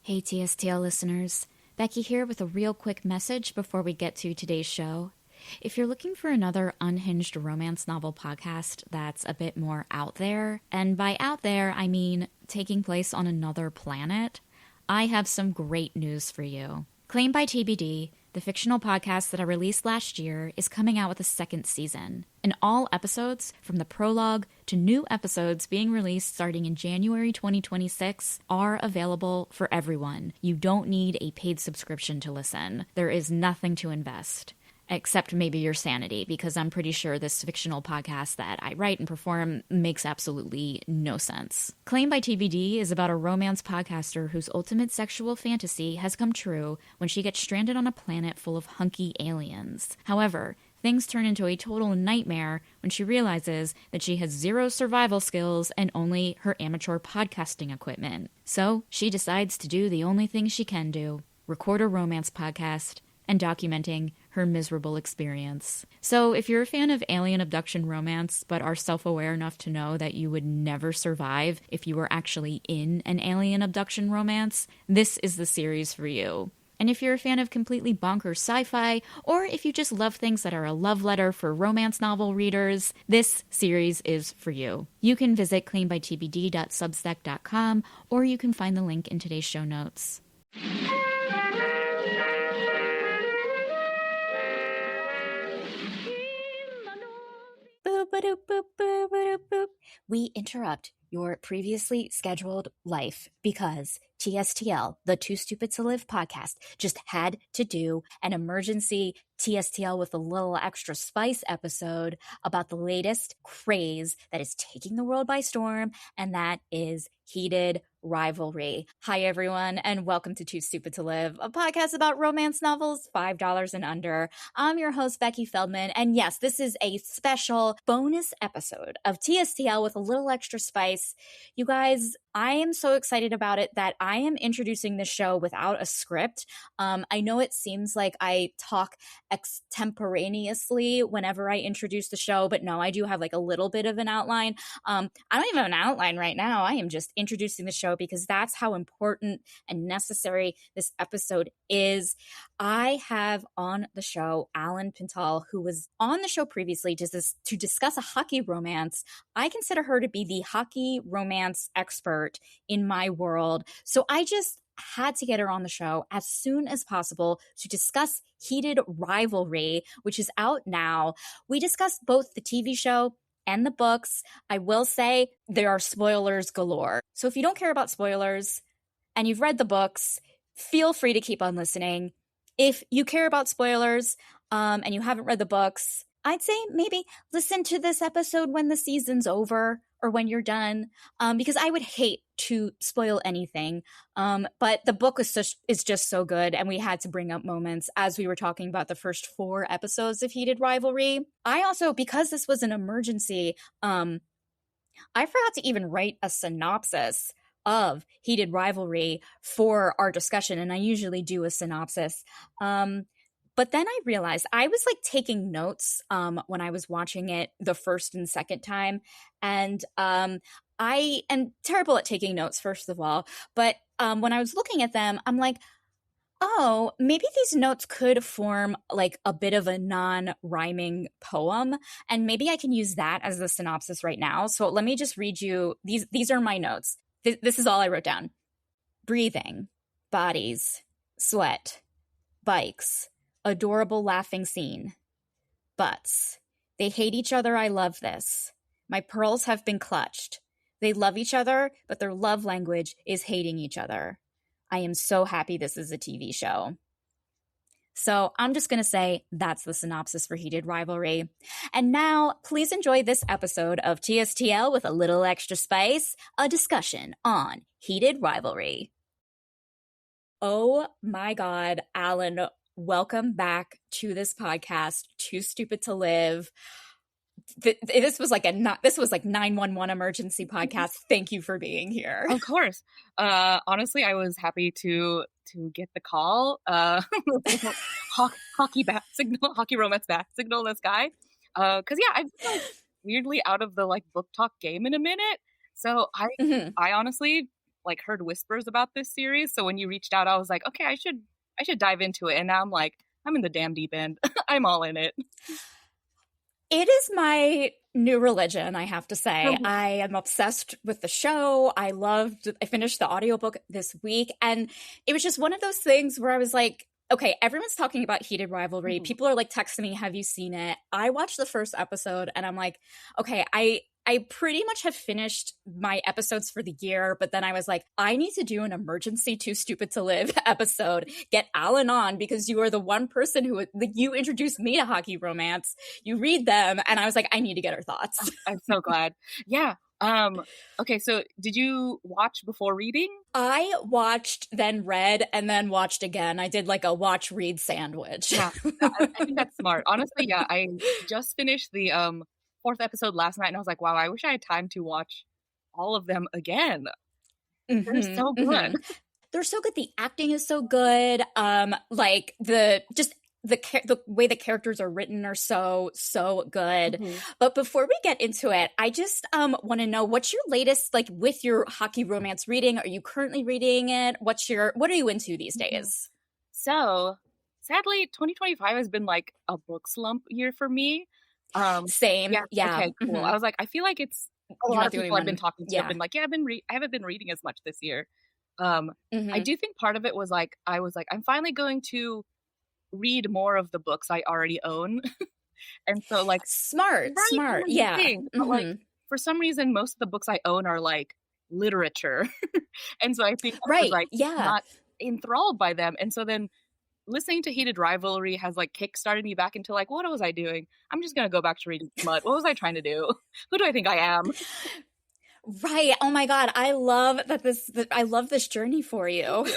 Hey TSTL listeners, Becky here with a real quick message before we get to today's show. If you're looking for another unhinged romance novel podcast that's a bit more out there, and by out there I mean taking place on another planet, I have some great news for you. Claimed by TBD, the fictional podcast that I released last year is coming out with a second season. And all episodes, from the prologue to new episodes being released starting in January 2026, are available for everyone. You don't need a paid subscription to listen. There is nothing to invest. Except maybe your sanity, because I'm pretty sure this fictional podcast that I write and perform makes absolutely no sense. Claimed by TBD is about a romance podcaster whose ultimate sexual fantasy has come true when she gets stranded on a planet full of hunky aliens. However, things turn into a total nightmare when she realizes that she has zero survival skills and only her amateur podcasting equipment. So she decides to do the only thing she can do: record a romance podcast and documenting her miserable experience. So if you're a fan of alien abduction romance, but are self-aware enough to know that you would never survive if you were actually in an alien abduction romance, this is the series for you. And if you're a fan of completely bonkers sci-fi, or if you just love things that are a love letter for romance novel readers, this series is for you. You can visit claimedbytbd.substack.com, or you can find the link in today's show notes. We interrupt your previously scheduled life because TSTL, the Too Stupid to Live podcast, just had to do an emergency TSTL with a little extra spice episode about the latest craze that is taking the world by storm, and that is heated rivalry. Hi, everyone, and welcome to Too Stupid to Live, a podcast about romance novels, $5 and under. I'm your host, Becky Feldman, and yes, this is a special bonus episode of TSTL with a little extra spice. You guys, I am so excited about it that I am introducing the show without a script. I know it seems like I talk extemporaneously whenever I introduce the show, but no, I do have like a little bit of an outline. I don't even have an outline right now. I am just introducing the show because that's how important and necessary this episode is. I have on the show Allyn Pintal, who was on the show previously to discuss a hockey romance. I consider her to be the hockey romance expert in my world. So I just had to get her on the show as soon as possible to discuss Heated Rivalry, which is out now. We discussed both the TV show and the books. I will say there are spoilers galore. So if you don't care about spoilers and you've read the books, feel free to keep on listening. If you care about spoilers and you haven't read the books, I'd say maybe listen to this episode when the season's over or when you're done, because I would hate to spoil anything. But the book is just so good, and we had to bring up moments as we were talking about the first 4 episodes of Heated Rivalry. I also, because this was an emergency, I forgot to even write a synopsis of Heated Rivalry for our discussion, and I usually do a synopsis. But then I realized I was like taking notes when I was watching it the first and second time. And I am terrible at taking notes, first of all. But when I was looking at them, I'm like, oh, maybe these notes could form like a bit of a non-rhyming poem. And maybe I can use that as the synopsis right now. So let me just read you. These are my notes. This is all I wrote down. Breathing, bodies, sweat, bikes, adorable laughing scene. Butts. They hate each other, I love this. My pearls have been clutched. They love each other, but their love language is hating each other. I am so happy this is a TV show. So I'm just going to say that's the synopsis for Heated Rivalry. And now, please enjoy this episode of TSTL with a little extra spice, a discussion on Heated Rivalry. Oh my God, Allyn, welcome back to this podcast, Too Stupid to Live. This was like 911 emergency podcast. Thank you for being here. Of course. Honestly, I was happy to get the call. Hockey bat signal, hockey romance bat signal. This guy, because I've been like weirdly out of the like book talk game in a minute. So I honestly like heard whispers about this series. So when you reached out, I was like, okay, I should dive into it. And now I'm like, I'm in the damn deep end. I'm all in it. It is my new religion, I have to say. I am obsessed with the show. I finished the audiobook this week, and it was just one of those things where I was like, okay, everyone's talking about Heated Rivalry. People are like texting me, have you seen it? I watched the first episode and I'm like, okay, I pretty much have finished my episodes for the year, but then I was like, I need to do an emergency Too Stupid to Live episode. Get Allyn on, because you are the one person who you introduced me to hockey romance. You read them, and I was like, I need to get her thoughts. I'm so glad. Yeah. Okay, so did you watch before reading? I watched, then read, and then watched again. I did like a watch read sandwich. Yeah, I think that's smart. Honestly, yeah, I just finished the fourth episode last night, and I was like, wow, I wish I had time to watch all of them again. They're so good. They're so good. The acting is so good. Like the way the characters are written are so good. But before we get into it, I just want to know, what's your latest, like, with your hockey romance reading? Are you currently reading it? What are you into these days? So sadly, 2025 has been like a book slump year for me. Same. Yeah. Okay, cool. I was like, I feel like it's a lot of people I've been talking to have been like, yeah, I haven't been reading as much this year. I do think part of it was like, I was like, I'm finally going to read more of the books I already own. And so like smart, yeah. But like for some reason most of the books I own are like literature. And so I think I was like not enthralled by them. And so then listening to Heated Rivalry has like kickstarted me back into like, what was I doing? I'm just gonna go back to reading smut. What was I trying to do? Who do I think I am? Right. Oh my God. I love I love this journey for you.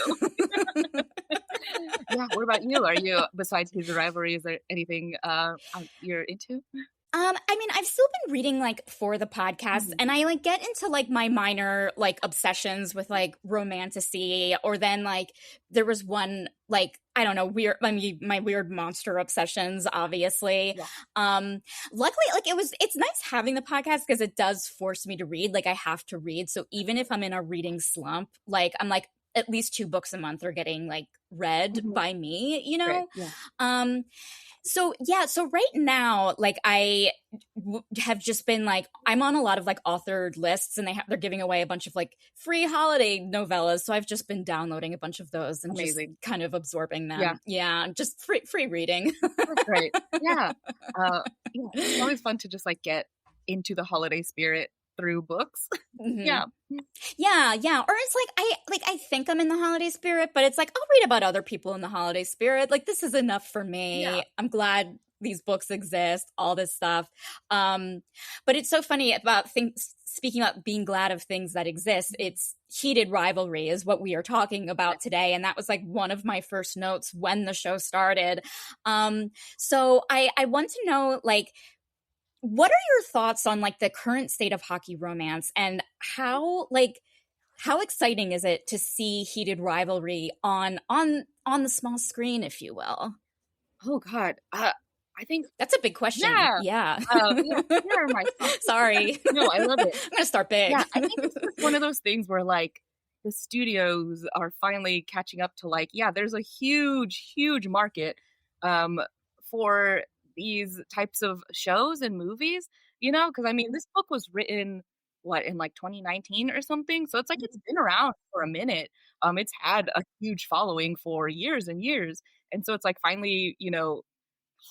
Yeah. What about you? Are you, besides Heated Rivalry, is there anything you're into? I mean, I've still been reading like for the podcast, and I like get into like my minor like obsessions with like romantasy, or then like there was one, like, I don't know, my weird monster obsessions, obviously. Luckily, like it's nice having the podcast because it does force me to read. Like I have to read. So even if I'm in a reading slump, like I'm like, at least 2 books a month are getting like read by me, you know? Right. So right now, like have just been like, I'm on a lot of like authored lists, and they're giving away a bunch of like free holiday novellas. So I've just been downloading a bunch of those and just kind of absorbing them. Yeah, just free reading. That's great. Yeah. It's always fun to just like get into the holiday spirit through books. Yeah. Or it's like I think I'm in the holiday spirit, but it's like I'll read about other people in the holiday spirit. Like this is enough for me. I'm glad these books exist, all this stuff. But it's so funny about things. Speaking about being glad of things that exist, it's Heated Rivalry is what we are talking about today, and that was like one of my first notes when the show started. So I want to know, like, what are your thoughts on like the current state of hockey romance, and how exciting is it to see Heated Rivalry on the small screen, if you will? Oh God. I think that's a big question. Yeah. Here are my thoughts. Sorry. No, I love it. I'm gonna start big. Yeah, I think it's just one of those things where like the studios are finally catching up to like, yeah, there's a huge market for these types of shows and movies, you know, because I mean this book was written in like 2019 or something, so it's like it's been around for a minute. It's had a huge following for years and years, and so it's like finally, you know,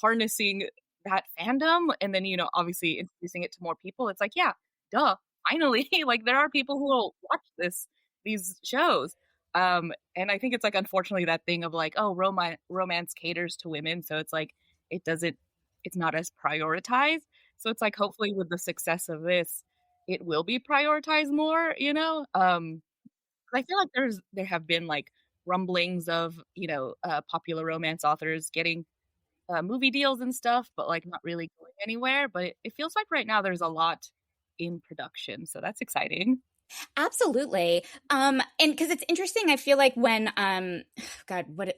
harnessing that fandom, and then, you know, obviously introducing it to more people. It's like, yeah, duh, finally, like there are people who will watch these shows. And I think it's like, unfortunately, that thing of like, oh, romance caters to women, so it's like it's not as prioritized. So it's like, hopefully with the success of this, it will be prioritized more, you know? I feel like there have been like rumblings of, you know, popular romance authors getting movie deals and stuff, but like not really going anywhere. But it feels like right now there's a lot in production. So that's exciting. Absolutely. And because it's interesting, I feel like when A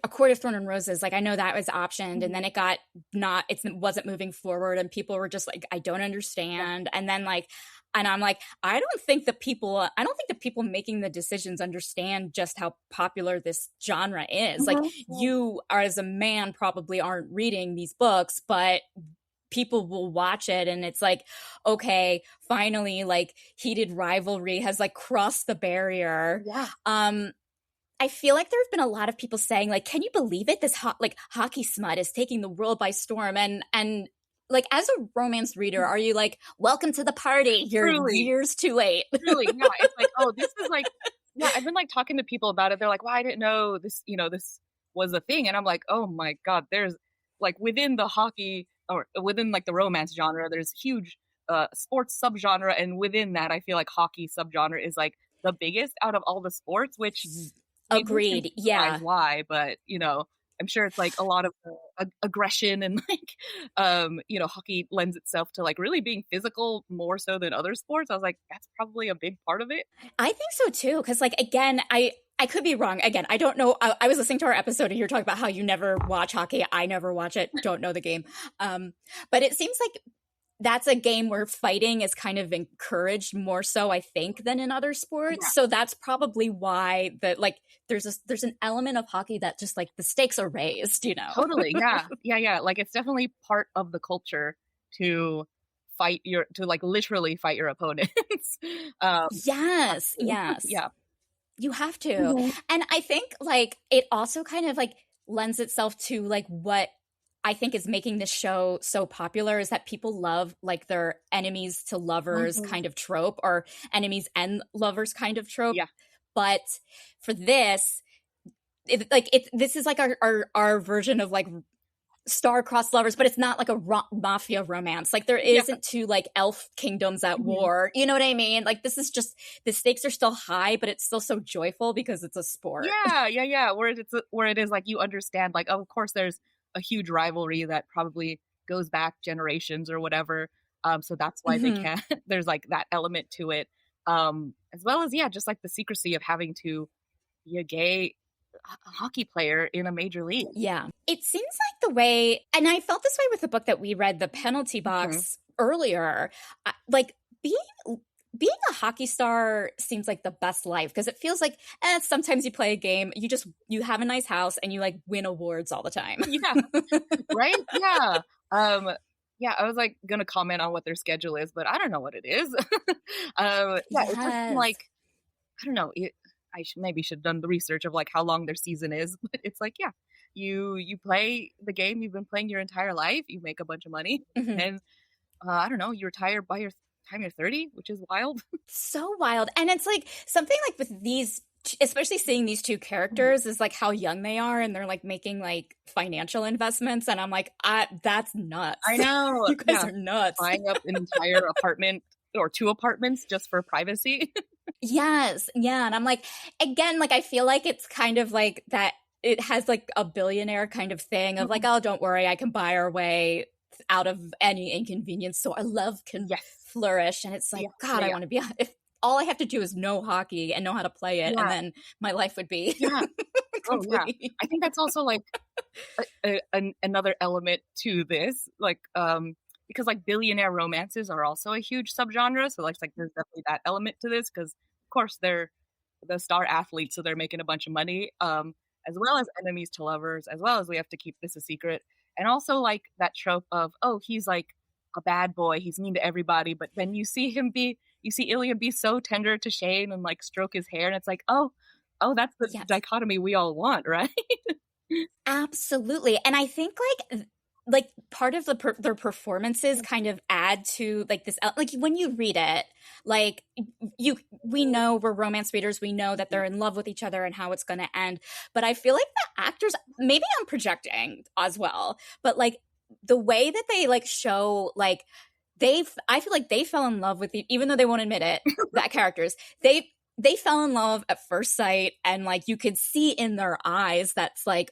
Court of Thorn and Roses, like I know that was optioned, and then it wasn't moving forward, and people were just like, I don't understand. And then like And I'm like, I don't think the people making the decisions understand just how popular this genre is. Like, you are, as a man, probably aren't reading these books, but people will watch it and it's like, okay, finally, like, heated rivalry has like crossed the barrier. Yeah. I feel like there have been a lot of people saying, like, can you believe it? This hockey smut is taking the world by storm. And like, as a romance reader, are you like, welcome to the party? You're Truly. years too late. Really, yeah. It's like, oh, this is like, yeah, I've been like talking to people about it. They're like, well, I didn't know this, this was a thing. And I'm like, oh my God, there's like within the hockey or within like the romance genre, there's huge sports subgenre. And within that, I feel like hockey subgenre is like the biggest out of all the sports, which Agreed. Yeah. Why, but I'm sure it's like a lot of aggression and like, hockey lends itself to like really being physical more so than other sports. I was like, that's probably a big part of it. I think so too. Cause like, again, I could be wrong. Again, I don't know. I was listening to our episode and you're talking about how you never watch hockey. I never watch it. Don't know the game. But it seems like that's a game where fighting is kind of encouraged more so, I think, than in other sports. Yeah. So that's probably why there's an element of hockey that just like the stakes are raised, Totally. Yeah. Yeah. Like, it's definitely part of the culture to literally fight your opponents. Yes. Yeah. You have to. Mm-hmm. And I think like it also kind of like lends itself to like what I think is making this show so popular is that people love like their enemies to lovers kind of trope, or enemies and lovers kind of trope. Yeah. But for this, this is like our version of like star-crossed lovers, but it's not like a mafia romance. Like, there isn't two like elf kingdoms at war. You know what I mean? Like, this is just, the stakes are still high, but it's still so joyful because it's a sport. Yeah. Where it is like, you understand, like, oh, of course there's a huge rivalry that probably goes back generations or whatever. So that's why they can't, there's like that element to it. As well as, just like the secrecy of having to be a gay hockey player in a major league. Yeah. It seems like the way, and I felt this way with the book that we read, The Penalty Box, earlier, like being a hockey star seems like the best life, because it feels like sometimes you play a game, you have a nice house and you like win awards all the time. Yeah. Right? Yeah. I was like gonna comment on what their schedule is, but I don't know what it is. It's just like, I don't know. I maybe should have done the research of like how long their season is, but it's like, you play the game you've been playing your entire life, you make a bunch of money, and I don't know, you retire by your time you're 30, which is wild. So wild. And it's like something like with these, especially seeing these two characters, is like how young they are, and they're like making like financial investments, and I'm like, that's nuts. I know. You guys are nuts. Buying up an entire apartment or 2 apartments just for privacy. Yes. Yeah. And I'm like, again, like, I feel like it's kind of like that. It has like a billionaire kind of thing of like, oh, don't worry, I can buy our way out of any inconvenience. So our love can flourish. And it's like, God, I want to be, if all I have to do is know hockey and know how to play it, and then my life would be. I think that's also like another element to this, like, because like billionaire romances are also a huge subgenre. So like there's definitely that element to this, because of course they're the star athletes, so they're making a bunch of money, as well as enemies to lovers, as well as we have to keep this a secret. And also like that trope of, oh, he's like a bad boy, he's mean to everybody, but then you see Ilya be so tender to Shane and like stroke his hair, and it's like, oh, that's the dichotomy we all want, right? Absolutely. And I think like part of their performances kind of add to like this, like when you read it, like we know, we're romance readers, we know that they're in love with each other and how it's going to end. But I feel like the actors, maybe I'm projecting as well, but like the way that they like show, like I feel like they fell in love with even though they won't admit it, that characters, they fell in love at first sight, and like you could see in their eyes that's like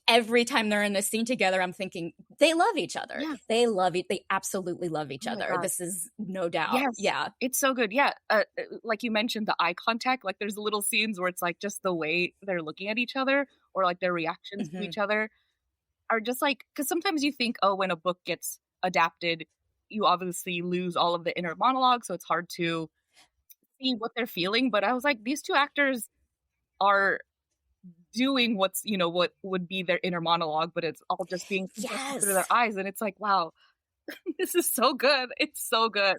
every time they're in this scene together, I'm thinking they love each other. Yeah. They absolutely love each other. God. This is no doubt. Yes. Yeah. It's so good. Yeah. Like you mentioned, the eye contact, like there's little scenes where it's like just the way they're looking at each other, or like their reactions to each other are just like, because sometimes you think, oh, when a book gets adapted, you obviously lose all of the inner monologue, so it's hard to see what they're feeling. But I was like, these two actors are doing what's, what would be their inner monologue, but it's all just being projected through Yes. their eyes. And it's like, wow, this is so good. It's so good.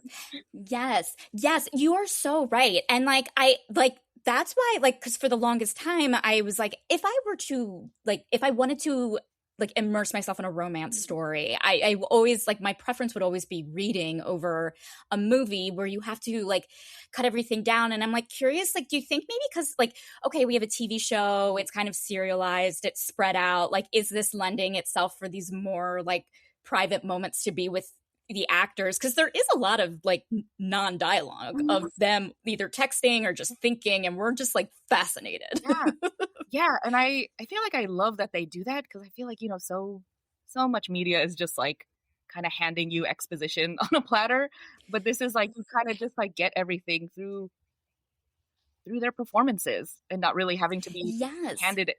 Yes. Yes, you are so right. And like I like that's why like cuz for the longest time I was like if I were to like if I wanted to like immerse myself in a romance story, I always like my preference would always be reading over a movie where you have to like cut everything down. And I'm like curious, like, do you think maybe because like, okay, we have a TV show, it's kind of serialized, it's spread out, like, is this lending itself for these more like private moments to be with the actors, because there is a lot of like non-dialogue of Mhm. them either texting or just thinking, and we're just like fascinated. Yeah. Yeah. And I feel like I love that they do that because I feel like, so much media is just like kind of handing you exposition on a platter. But this is like you kind of just like get everything through their performances and not really having to be Yes. handed,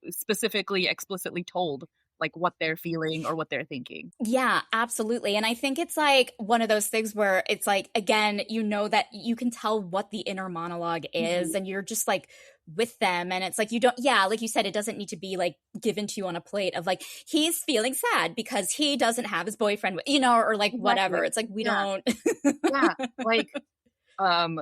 specifically, explicitly told like what they're feeling or what they're thinking. Yeah, absolutely. And I think it's like one of those things where it's like, again, you know that you can tell what the inner monologue is, Mhm. and you're just like with them. And it's like, you don't, yeah, like you said, it doesn't need to be like given to you on a plate of like, he's feeling sad because he doesn't have his boyfriend, or like whatever. Exactly. It's like, we Yeah. don't. Yeah. Like, um,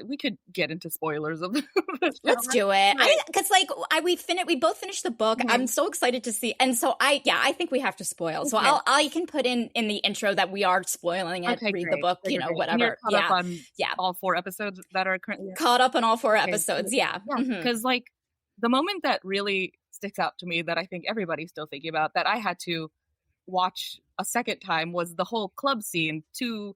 we could get into spoilers of the show, Let's do it. right? Because like we both finished the book. I'm Mhm. so excited to see, and so I think we have to spoil. So Okay. I can put in the intro that we are spoiling it. Okay, Read the great. book, Great, great, great. And you're whatever. caught up Yeah, on yeah. all 4 episodes that are currently out? Caught up on all 4 Okay, episodes. cool. Yeah. Yeah, Hmm. because like the moment that really sticks out to me that I think everybody's still thinking about that I had to watch a second time was the whole club scene to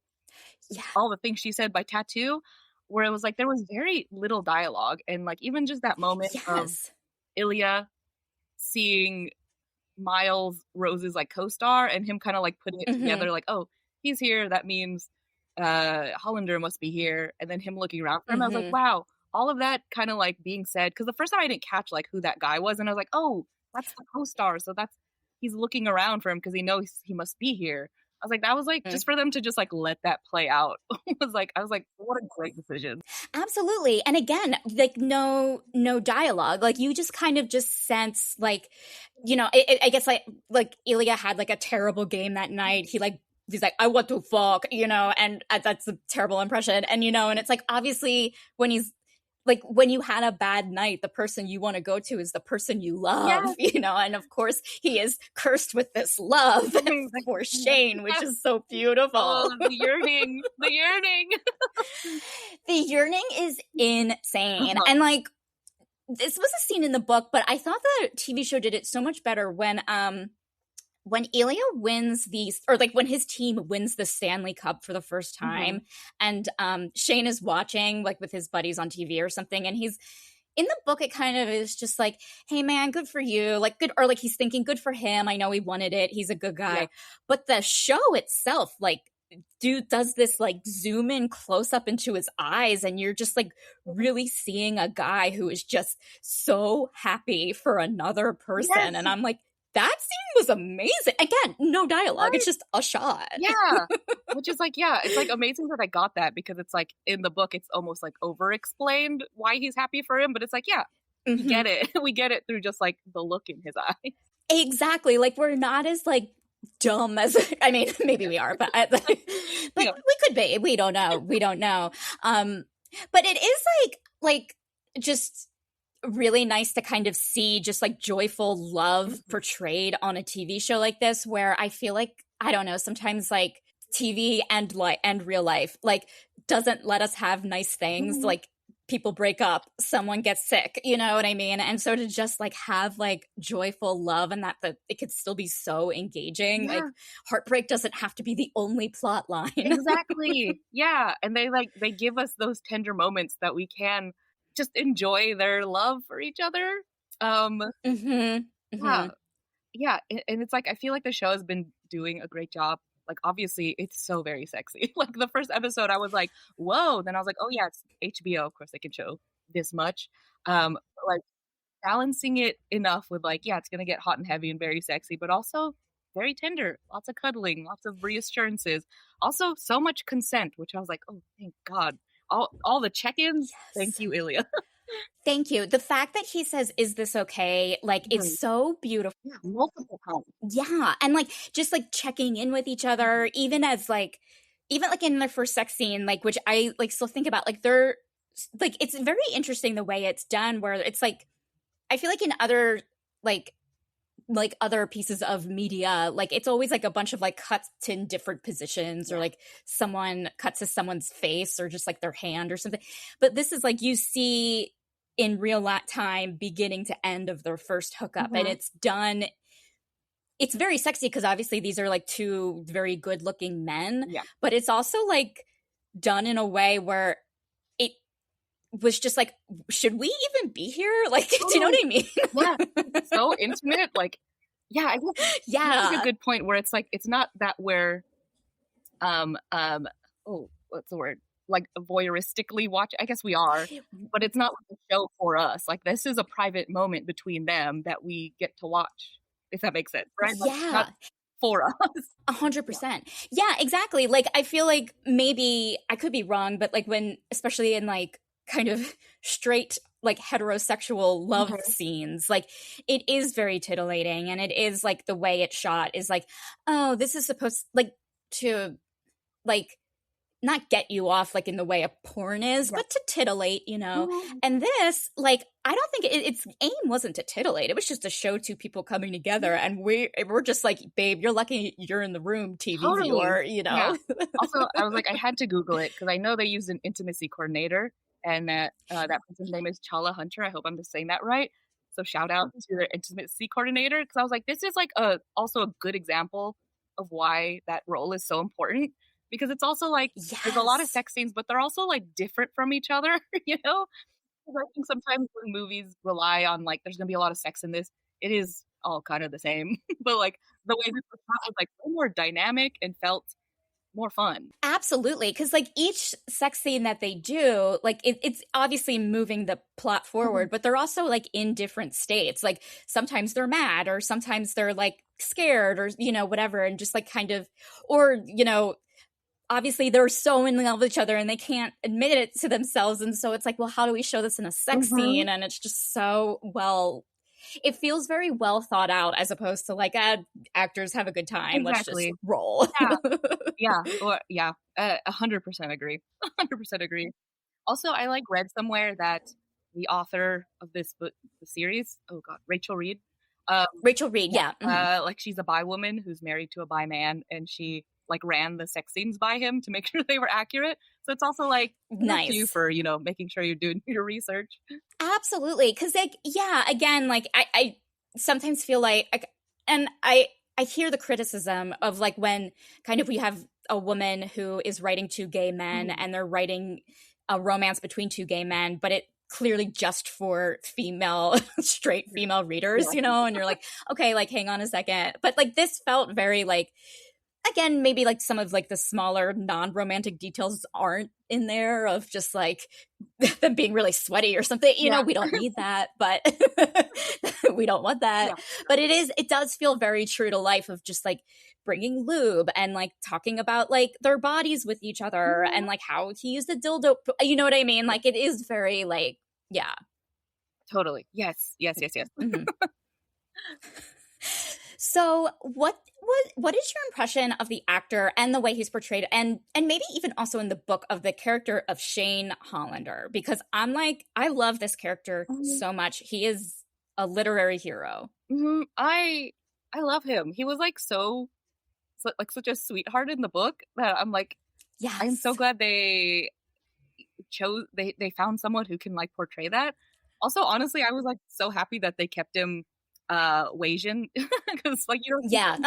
Yeah. all the things she said by tattoo, where it was like there was very little dialogue and like even just that moment of Yes. Ilya seeing Miles Rose's like co-star and him kind of like putting it Hmm. together like, oh, he's here, that means Hollander must be here, and then him looking around for him. I was like, Hmm. wow, all of that kind of like being said, because the first time I didn't catch like who that guy was, and I was like, oh, that's the co-star, so that's he's looking around for him because he knows he must be here. I was like, that was like just for them to just like let that play out was like, I was like, what a great decision. Absolutely. And again, like no dialogue. Like you just kind of just sense like, I guess like Ilya had like a terrible game that night. He's like, I want to fuck, and that's a terrible impression. And it's like obviously when he's like when you had a bad night, the person you want to go to is the person you love, Yes. and of course he is cursed with this love Like, for Shane, which yes. is so beautiful. Oh, the yearning, the yearning. The yearning is insane. Uh-huh. And like this was a scene in the book, but I thought the TV show did it so much better when Ilya wins these, or like when his team wins the Stanley Cup for the first time, and Shane is watching like with his buddies on TV or something, and he's in the book. It kind of is just like, hey man, good for you, like good, or like he's thinking good for him. I know he wanted it. He's a good guy. Yeah. But the show itself, like, dude does this like zoom in close up into his eyes, and you're just like really seeing a guy who is just so happy for another person. Yes. And I'm like, that scene was amazing. Again, no dialogue. Right. It's just a shot. Yeah. Which is like, yeah, it's like amazing that I got that because it's like in the book, it's almost like over explained why he's happy for him. But it's like, yeah, we get it. We get it through just like the look in his eye. Exactly. Like we're not as like dumb as, I mean, maybe we are, but Yeah. we could be. We don't know. We don't know. But it is like just really nice to kind of see just like joyful love portrayed on a TV show like this, where I feel like, I don't know, sometimes like TV and real life like doesn't let us have nice things. Like people break up, someone gets sick, you know what I mean? And so to just like have like joyful love, and that it could still be so engaging. Yeah. Like heartbreak doesn't have to be the only plot line. Exactly. Yeah. And they give us those tender moments that we can just enjoy their love for each other. Yeah. Yeah. And it's like, I feel like the show has been doing a great job. Like, obviously, it's so very sexy. Like, the first episode, I was like, whoa. Then I was like, oh, yeah, it's HBO. Of course, they can show this much. But like, balancing it enough with, like, yeah, it's going to get hot and heavy and very sexy, but also very tender, lots of cuddling, lots of reassurances. Also, so much consent, which I was like, oh, thank God. All the check-ins. Thank Yes. you, Ilya. Thank you. The fact that he says, "Is this okay?" Like, it's Right. so beautiful. Yeah, multiple times. Yeah, and, like, just, like, checking in with each other, even as, like even, like, in their first sex scene, like, which I, like, still think about, like, they're like, it's very interesting the way it's done where it's, like I feel like in other, like other pieces of media, like, it's always, like, a bunch of, like, cuts in different positions or, Yeah. like, someone cuts to someone's face or just, like, their hand or something, but this is, like, you see in real time beginning to end of their first hookup, and Mhm. it's very sexy because obviously these are like two very good looking men, Yeah. but it's also like done in a way where it was just like, should we even be here? Like, do you know what Totally. I mean? Yeah. It's so intimate. Like, yeah, I guess that's like a Yeah. good point where it's like it's not that we're um um oh, what's the word? Like voyeuristically watch. I guess we are, but it's not like a show for us. Like this is a private moment between them that we get to watch. If that makes sense, right? Like not Yeah. for us. Yeah. 100%. Yeah, exactly. Like, I feel like maybe I could be wrong, but like when, especially in like kind of straight, like heterosexual love Mhm. scenes, like it is very titillating. And it is like the way it's shot is like, oh, this is supposed like to like not get you off like in the way a porn is, Yeah. but to titillate, you know. Mhm. And this, like, I don't think its aim wasn't to titillate. It was just to show two people coming together, and we're just like, babe, you're lucky you're in the room, TV Totally. viewer, you Yeah. know. Also, I was like, I had to Google it because I know they used an intimacy coordinator, and that person's name is Chala Hunter. I hope I'm just saying that right. So shout out to their intimacy coordinator because I was like, this is like a also a good example of why that role is so important because it's also like there's a lot of Yes, sex scenes, but they're also like different from each other, you know? 'Cause I think sometimes when movies rely on like there's gonna be a lot of sex in this, it is all kind of the same. But like the way this was shot was like way more dynamic and felt more fun. absolutely. Because like each sex scene that they do, like it's obviously moving the plot Mhm. forward, but they're also like in different states. Like sometimes they're mad, or sometimes they're like scared, or you know whatever, and just like kind of, or you know obviously they're so in love with each other and they can't admit it to themselves, and so it's like, well, how do we show this in a sex Mhm. scene? And it's just so well, it feels very well thought out as opposed to like, actors have a good time, let's just Exactly. roll. Yeah. Yeah. Or yeah. 100% agree. 100% agree. Also, I like read somewhere that the author of this book, the series, oh god, Rachel Reed, um, Rachel Reed, yeah, yeah. Mhm. like she's a bi woman who's married to a bi man, and she like ran the sex scenes by him to make sure they were accurate. So it's also like kudos to you Nice. for making sure you're doing your research. Absolutely, because like, yeah, again, like I sometimes feel and I hear the criticism of like when kind of we have a woman who is writing two gay men Mhm. and they're writing a romance between two gay men, but it clearly just for female straight female readers, Yeah, you know, and you're like, okay, like hang on a second, but like this felt very like, again, maybe like some of like the smaller non-romantic details aren't in there of just like them being really sweaty or something, you yeah, know, we don't need that, but we don't want yeah. that. But it does feel very true to life of just like bringing lube and like talking about like their bodies with each other Mhm. and like how he used a dildo, you know what I mean? Yeah, Like it is very like, yeah. totally. Yes, yes, yes, yes. Mhm. So what is your impression of the actor and the way he's portrayed, and maybe even also in the book, of the character of Shane Hollander? Because I'm like, I love this character Mhm. so much. He is a literary hero. Mhm. I love him. He was like like such a sweetheart in the book that I'm like I'm so Yes. glad they found someone who can like portray that. Also, honestly, I was like so happy that they kept him Wasian because like Yeah.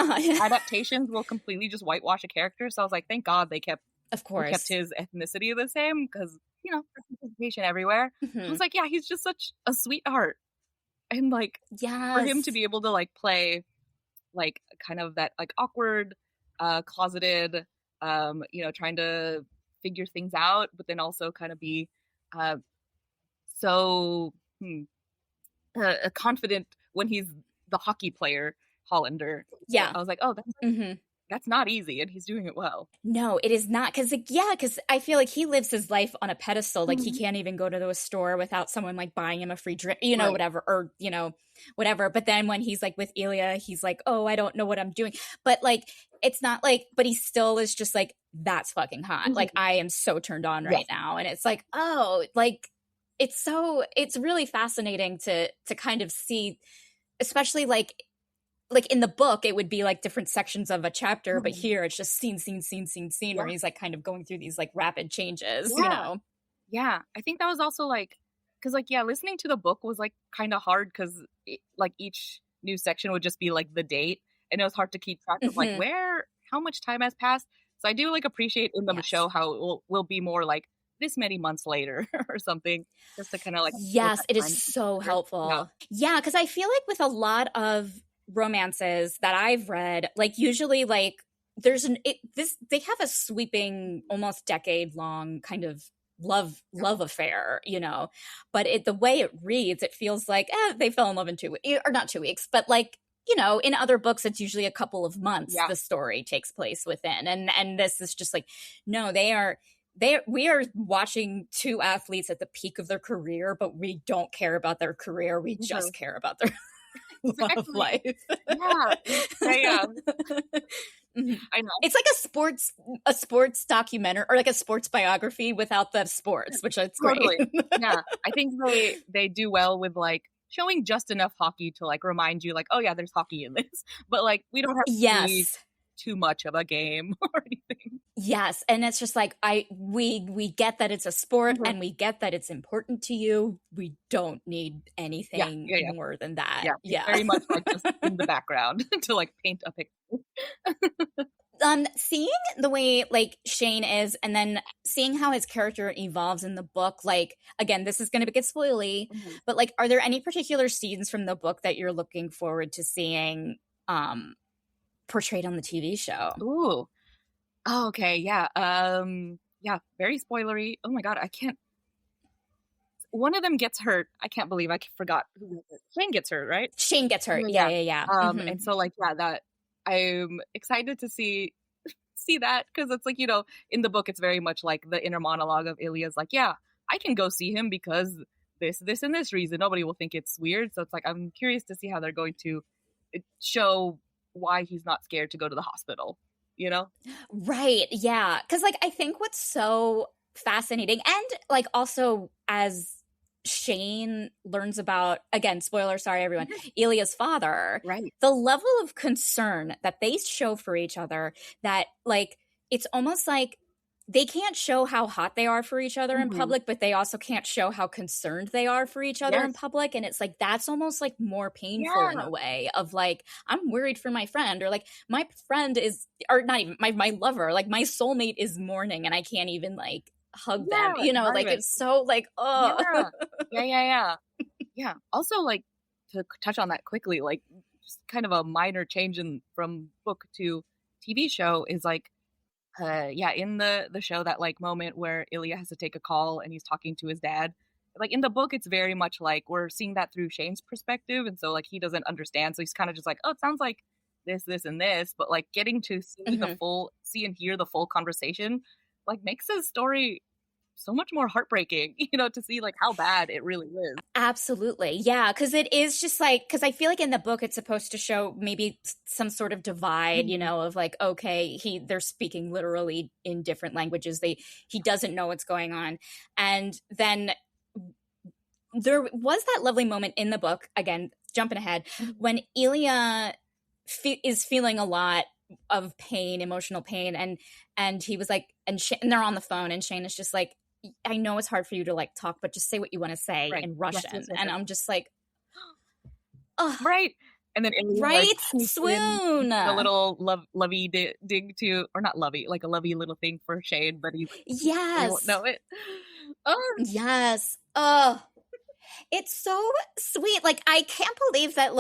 adaptations will completely just whitewash a character. So I was like, thank God Of they kept course. his ethnicity the same because representation everywhere. I was Mhm. like, yeah, he's just such a sweetheart, and like for him to Yes. be able to like play like kind of that like awkward, closeted, trying to figure things out, but then also kind of be uh, so confident when he's the hockey player. Hollander. So Yeah. I was like, oh, Mm-hmm. that's not easy, and he's doing it well. No, it is not. Because, like, yeah, because I feel like he lives his life on a pedestal. Like, he Mhm. can't even go to a store without someone, like, buying him a free drink, Right. whatever, or, whatever. But then when he's, like, with Elia, he's like, oh, I don't know what I'm doing. But, like, it's not like, but he still is just like, that's fucking hot. Mhm. Like, I am so turned on Yes. right now. And it's like, oh, like, it's really fascinating to kind of see, especially like in the book it would be like different sections of a chapter, but Mhm. here it's just scene where Yeah. he's like kind of going through these like rapid changes, Yeah. Yeah. I think that was also like, because like, yeah, listening to the book was like kind of hard because like each new section would just be like the date, and it was hard to keep track of like Mm-hmm. how much time has passed. So I do like appreciate in the Yes. show how it will be more like this many months later or something, just to kind of like feel Yes, that it is time so better. helpful. Yeah, because I feel like with a lot of romances that I've read, like usually like there's they have a sweeping almost decade long kind of love affair, but the way it reads, it feels like they fell in love in 2 weeks, or not 2 weeks, but like in other books it's usually a couple of months Yeah. the story takes place within, and this is just like, no, we are watching two athletes at the peak of their career, but we don't care about their career. We just care about their love Exactly. life. Yeah. Yeah. Mhm. I know. It's like a sports documentary, or like a sports biography without the sports, which is Totally. great. Yeah. I think they do well with like showing just enough hockey to like remind you like, oh yeah, there's hockey in this. But like we don't have to see Yes. too much of a game or anything. Yes, and it's just like we get that it's a sport, Mhm. and we get that it's important to you. We don't need Yeah. anything Yeah. Yeah. more than that. Yeah. It's Yeah. very much like just in the background to like paint a picture. Seeing the way like Shane is, and then seeing how his character evolves in the book, like, again, this is going to get spoily, Mhm. but like, are there any particular scenes from the book that you're looking forward to seeing portrayed on the TV show? Ooh. Oh, okay. Yeah. Yeah. Very spoilery. Oh my god. I can't. One of them gets hurt. I can't believe I forgot who gets hurt. Shane gets hurt, right? Shane gets hurt. Yeah. Yeah. And so like yeah, that I'm excited to see that because it's like in the book it's very much like the inner monologue of Ilya's like, yeah, I can go see him because this and this reason. Nobody will think it's weird. So it's like I'm curious to see how they're going to show why he's not scared to go to the hospital. Right. Yeah. Because like I think what's so fascinating, and like also as Shane learns about, again, spoiler, sorry everyone, Ilya's father, Right. the level of concern that they show for each other, that like it's almost like they can't show how hot they are for each other in public, but they also can't show how concerned they are for each other in public. And it's like that's almost like more painful in a way of like, I'm worried for my friend, or like my friend is, or not even my lover, like my soulmate is mourning and I can't even like hug them, like it's so like, oh yeah. Also, like, to touch on that quickly, like just kind of a minor change from book to TV show is like in the show, that like moment where Ilya has to take a call and he's talking to his dad, like in the book it's very much like we're seeing that through Shane's perspective, and so like he doesn't understand, so he's kind of just like, oh, it sounds like this and this, but like getting to see and hear the full conversation like makes his story so much more heartbreaking, to see like how bad it really is. Absolutely. Yeah. Cause it is just like, cause I feel like in the book, it's supposed to show maybe some sort of divide, of like, okay, they're speaking literally in different languages. He doesn't know what's going on. And then there was that lovely moment in the book, again, jumping ahead, when Ilya is feeling a lot of pain, emotional pain. And he was like, and they're on the phone, and Shane is just like, I know it's hard for you to like talk, but just say what you want to say in Russian. Yes. And I'm just like, oh, right. And then right, like, swoon. A little lovey dig to, or not lovey, like a lovey little thing for Shane, but he's yes, won't know it. Oh yes. Oh, it's so sweet. Like I can't believe that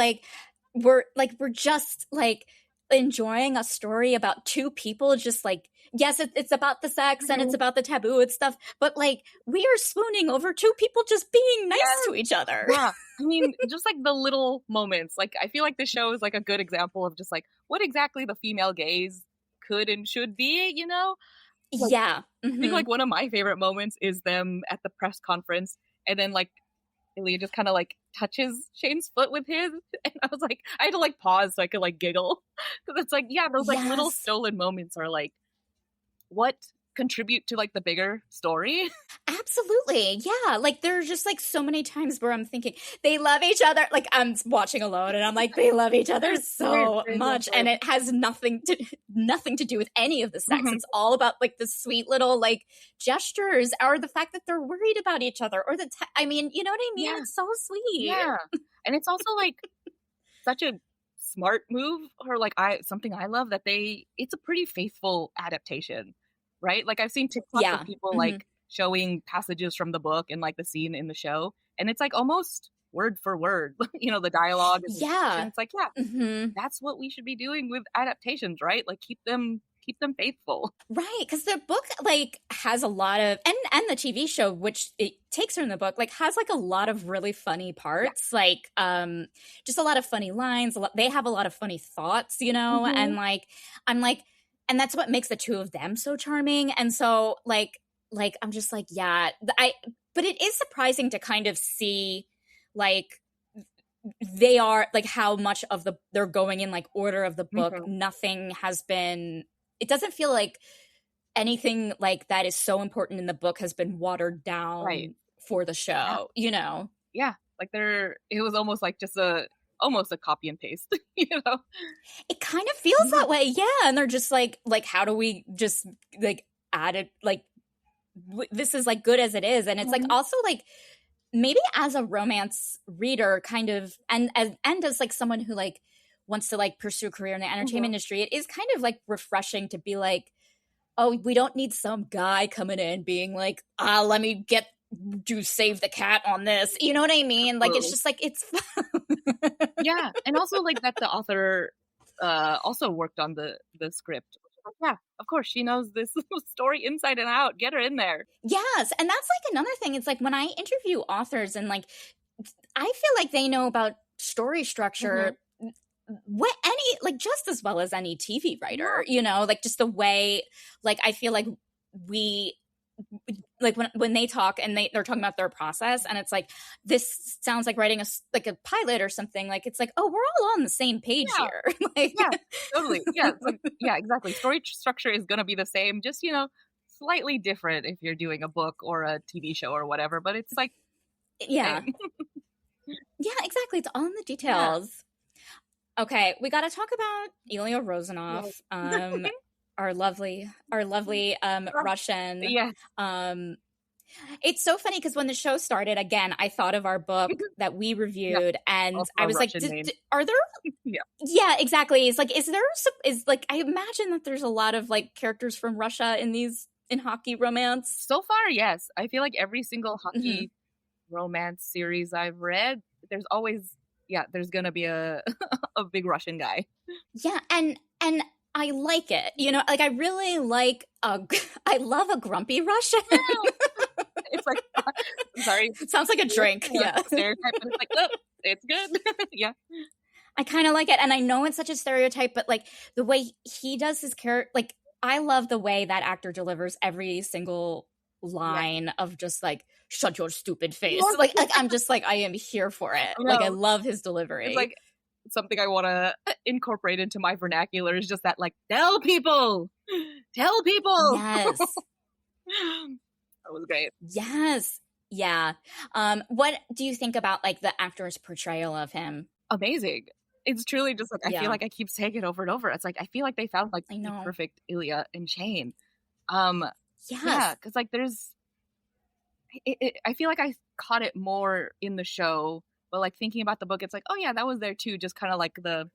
we're just like enjoying a story about two people just like yes, it's about the sex and it's about the taboo and stuff, but like we are swooning over two people just being nice to each other. Yeah. I mean, just like the little moments. Like, I feel like this show is like a good example of just like what exactly the female gaze could and should be, you know? Like, Yeah. I think like one of my favorite moments is them at the press conference, and then like Ilya just kind of like touches Shane's foot with his, and I was like, I had to like pause so I could like giggle, because it's like, yeah, those like little Yes. stolen moments are like what contribute to like the bigger story. Absolutely. Yeah. Like there are just like so many times where I'm thinking they love each other. Like I'm watching alone and I'm like, they love each other so much. And it has nothing to do with any of the sex. It's all about like the sweet little like gestures or the fact that they're worried about each other or I mean, you know what I mean? Yeah. It's so sweet. Yeah. And it's also like such a smart move, or like something I love that it's a pretty faithful adaptation, right? Like I've seen TikToks of people like showing passages from the book and like the scene in the show, and it's like almost word for word, you know, the dialogue. And it's like, that's what we should be doing with adaptations, right? Like keep them faithful. Right, because the book like has a lot of and the TV show, which it takes from the book, like has like a lot of really funny parts, like just a lot of funny lines. They have a lot of funny thoughts, you know, and like I'm like, and that's what makes the two of them so charming. And so like I'm just like, yeah, but it is surprising to kind of see like they are like how much of they're going in like order of the book. Nothing has been. It doesn't feel like anything like that is so important in the book has been watered down for the show, you know? Yeah. Like it was almost like just almost a copy and paste, you know? It kind of feels that way. Yeah. And they're just like, how do we just like add it? Like, this is like good as it is. And it's like also like, maybe as a romance reader kind of, and as like someone who like wants to like pursue a career in the entertainment industry, it is kind of like refreshing to be like, oh, we don't need some guy coming in being like, let me save the cat on this. You know what I mean? Like, it's just like, it's fun. Yeah. And also like that the author also worked on the script. Yeah, of course, she knows this story inside and out. Get her in there. Yes. And that's like another thing. It's like when I interview authors and like, I feel like they know about story structure like just as well as any TV writer, you know, like just the way, like, I feel like we, like when they talk and they're talking about their process, and it's like, this sounds like writing a pilot or something. Like, it's like, oh, we're all on the same page here. Like, yeah, totally. Yeah. Like, yeah, exactly. Story structure is going to be the same, just, you know, slightly different if you're doing a book or a TV show or whatever, but it's like, yeah, exactly. It's all in the details. Yeah. Okay, we got to talk about Ilya Rozanov, our lovely Russian. Yeah. It's so funny because when the show started, again, I thought of our book that we reviewed, and also I was like, are there? Yeah, exactly. It's like, is like, I imagine that there's a lot of like characters from Russia in hockey romance. So far, yes. I feel like every single hockey romance series I've read, there's always. Yeah, there's gonna be a big Russian guy. Yeah, and I like it. You know, like I really like I love a grumpy Russian. It's like, I'm sorry, it sounds like a drink. Yeah, stereotype, but it's like, oh, it's good. Yeah, I kind of like it, and I know it's such a stereotype, but like the way he does his character, like I love the way that actor delivers every single line of just like, shut your stupid face. Like I'm just like, I am here for it. Like I love his delivery. It's like something I want to incorporate into my vernacular is just that, like, tell people. Yes. That was great. Yes. Yeah. What do you think about like the actor's portrayal of him? Amazing. It's truly just like, I feel like I keep saying it over and over. It's like, I feel like they found like the perfect Ilya and Shane. Yeah, because like I feel like I caught it more in the show, but like thinking about the book, it's like, oh yeah, that was there too. Just kind of like the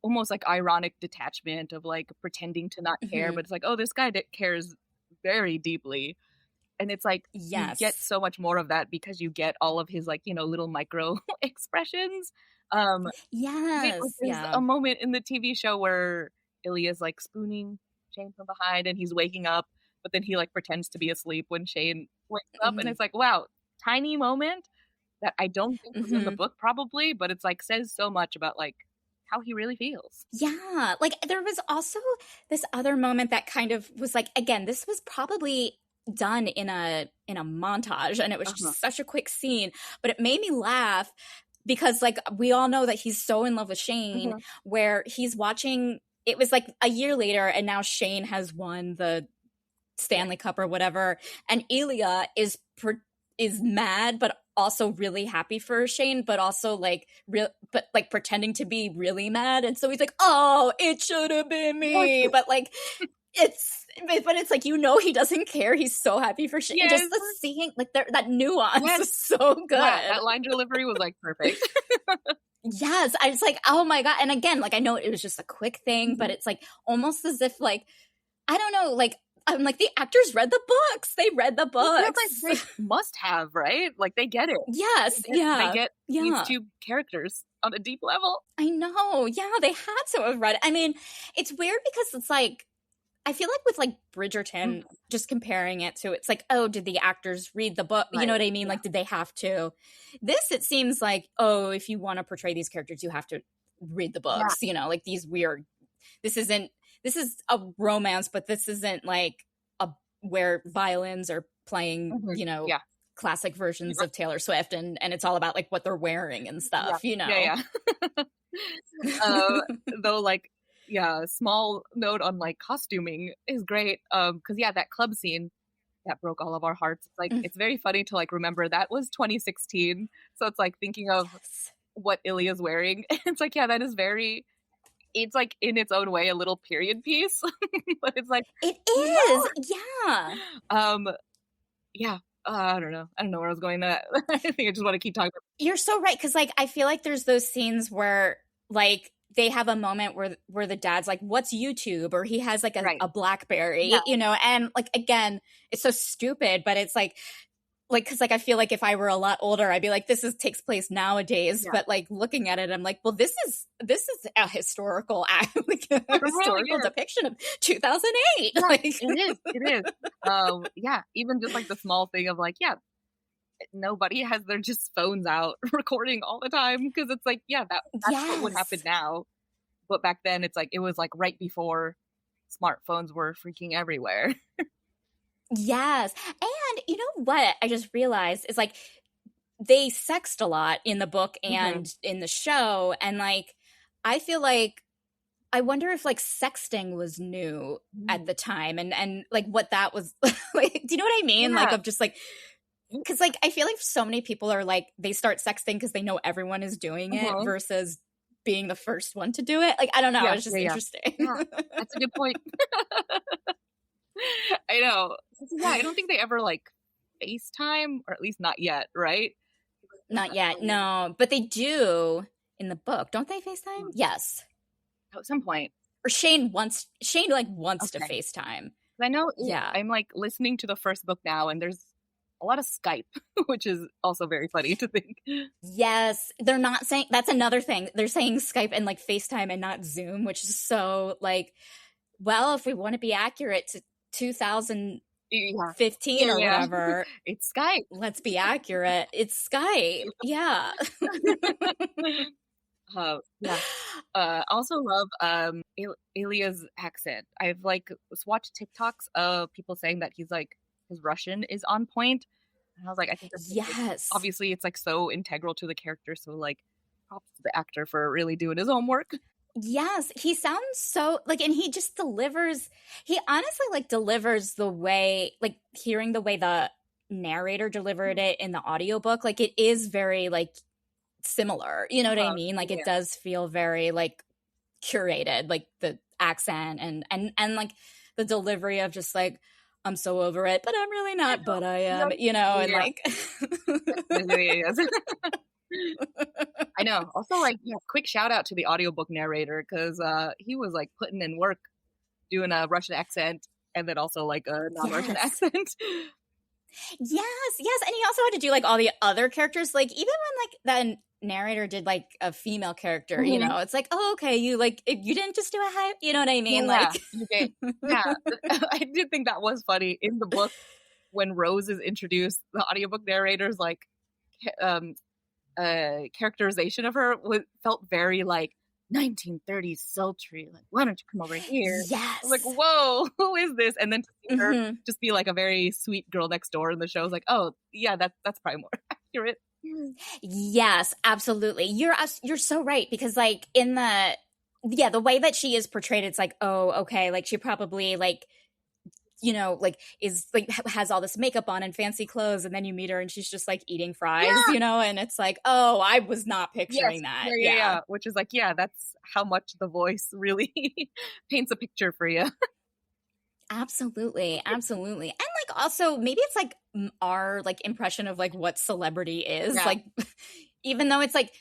almost like ironic detachment of like pretending to not care, but it's like, oh, this guy cares very deeply. And it's like, you get so much more of that because you get all of his like, you know, little micro expressions. Yes. There's a moment in the TV show where Ilya's like spooning Shane from behind, and he's waking up, but then he like pretends to be asleep when Shane wakes up, and Mhm. it's like, wow, tiny moment that I don't think was in the Mhm. book probably, but it's like says so much about like how he really feels. Yeah, like there was also this other moment that kind of was like, again, this was probably done in a montage, and it was Uh-huh. just such a quick scene, but it made me laugh because like we all know that he's so in love with Shane, Mhm. where he's watching. It was like a year later, and now Shane has won the Stanley Cup or whatever, and Elia is mad but also really happy for Shane, but also like but like pretending to be really mad, and so he's like, "Oh, it should have been me," but like it's like, he doesn't care. He's so happy for Shane. Yes. Just the seeing like that nuance Yes. is so Yeah, good. that line delivery was like perfect. Yes, I was like, oh my god. And again, like I know it was just a quick thing, but Mhm. it's like almost as if like I don't know, like I'm like the actors read the books. They read the It feels books. like they must have, right? Like they get it. Yes, They yeah. get these Yeah. two characters on a deep level. I know. Yeah, they had to have read it. I mean, it's weird because it's like I feel like with like Bridgerton, Mhm. just comparing it to it's like, oh, did the actors read the book? You know Right. what I mean? Yeah. Like, did they have to? This, it seems like, oh, if you want to portray these characters, you have to read the Yeah. books, like these weird, this isn't, this is a romance, but this isn't like a where violins are playing, Mhm. Yeah. classic versions of Taylor Swift and it's all about like what they're wearing and Yeah. stuff, Yeah. Yeah. uh, though, like, yeah, small note on like costuming is great. Because yeah, that club scene that broke all of our hearts. It's like it's very funny to like remember that was 2016. So it's like thinking of Yes. what Ilya's wearing. It's like, yeah, that is very. It's like in its own way a little period piece, but it's like It no. is. Yeah. Um, yeah. I don't know. I don't know where I was going. That I think I just want to keep talking about. You're so right, because like I feel like there's those scenes where like they have a moment where the dad's like, "What's YouTube?" or he has like Right. a BlackBerry, Yeah. and like again, it's so stupid, but it's like because like I feel like if I were a lot older, I'd be like, "This is takes place nowadays," Yeah. but like looking at it, I'm like, "Well, this is a historical like a It really historical is. depiction of 2008." Yeah, Like, it is. Yeah, even just like the small thing of like, yeah, nobody has their just phones out recording all the time because it's like, yeah, that's what would happen yes. now. But back then, it's like it was like right before smartphones were freaking everywhere. Yes. And you know what I just realized is like they sexed a lot in the book Mm-hmm. and in the show. And like, I feel like, I wonder if like sexting was new at the time and like what that was like. Do you know what I mean? Like, Yeah. of just like, because like, I feel like so many people are like, they start sexting because they know everyone is doing it Mhm. versus being the first one to do it. Like, I don't know. Yeah, It's just yeah, yeah. interesting. Yeah, that's a good point. I know. Yeah, I don't think they ever like FaceTime, or at least not yet, right? Not yet. No, but they do in the book. Don't they FaceTime? Mm. Yes. At some point. Or Shane like wants to Okay. FaceTime. 'Cause I know Yeah. I'm like listening to the first book now, and there's a lot of Skype, which is also very funny to think. Yes. They're not saying that's another thing. They're saying Skype and like FaceTime and not Zoom, which is so like, well, if we want to be accurate to 2015 Yeah, or yeah. whatever, It's Skype. let's be accurate. It's Skype. Yeah. Yeah. Also love Ilya's accent. I've like watched TikToks of people saying that he's like his Russian is on point, and I was like, I think that's Yes. obviously it's like so integral to the character. So like, props to the actor for really doing his homework. Yes, he sounds so like, and he just delivers. He honestly like delivers the way, like hearing the way the narrator delivered it in the audiobook, like it is very like similar. You know what I mean? Like Yeah. it does feel very like curated, like the accent and like the delivery of just like I'm so over it, but I'm really not, but I am, and Yeah. like Yes. I know. Also, like, yeah, quick shout out to the audiobook narrator because he was like putting in work doing a Russian accent and then also like a non-Russian yes. accent. Yes, and he also had to do like all the other characters, like even when like then narrator did like a female character, you know, it's like, oh, okay, you didn't just do a hype, you know what I mean? Yeah, Like, okay. Yeah, I did think that was funny in the book when Rose is introduced. The audiobook narrator's like characterization of her felt very like 1930s sultry. Like, why don't you come over here? yes. I was like, whoa, who is this? And then to see her Mhm. just be like a very sweet girl next door in the show, I was like, oh yeah, that's probably more accurate. Yes, absolutely. You're so right, because like in the way that she is portrayed, it's like, oh, okay, like she probably like, you know, like is like has all this makeup on and fancy clothes, and then you meet her and she's just like eating fries, Yeah. you know, and it's like, oh, I was not picturing that. Yeah. Which is like, yeah, that's how much the voice really paints a picture for you. Absolutely, absolutely. And like also maybe it's like our like impression of like what celebrity is. Yeah. Like even though it's like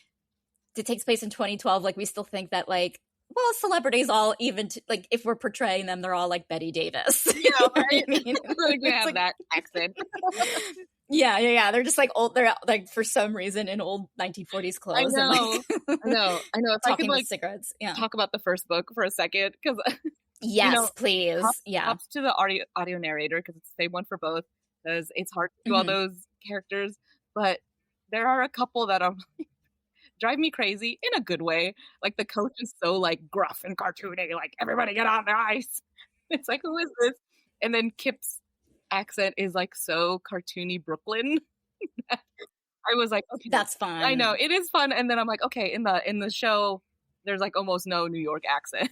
it takes place in 2012, like we still think that like, well, celebrities all even like if we're portraying them, they're all like Betty Davis. Yeah, right. I mean? They have like, that accent. Yeah. They're just like old. They're like for some reason in old 1940s clothes. I know. And, like, I know. If I could talking like with cigarettes. Yeah. talk about the first book for a second, because Yes, you know, please. props to the audio narrator, because it's the same one for both, because it's hard to do all those characters, but there are a couple that are drive me crazy in a good way. Like the coach is so like gruff and cartoony, like everybody get on the ice. It's like, who is this? And then Kip's accent is like so cartoony Brooklyn. I was like, okay, that's fun. I know it is fun. And then I'm like, okay, in the show, there's like almost no New York accent.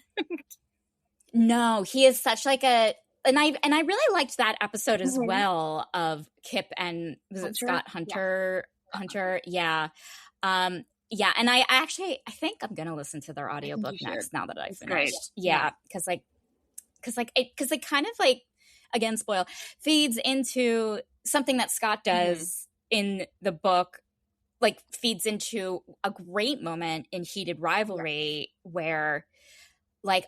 No, he is such like a and I really liked that episode as well of Kip and was it Scott Hunter? Yeah. Hunter, yeah. Yeah, and I think I'm gonna listen to their audiobook next now that I've finished. Great. Yeah, because it kind of like, again, spoil, feeds into something that Scott does in the book, like feeds into a great moment in Heated Rivalry where, like,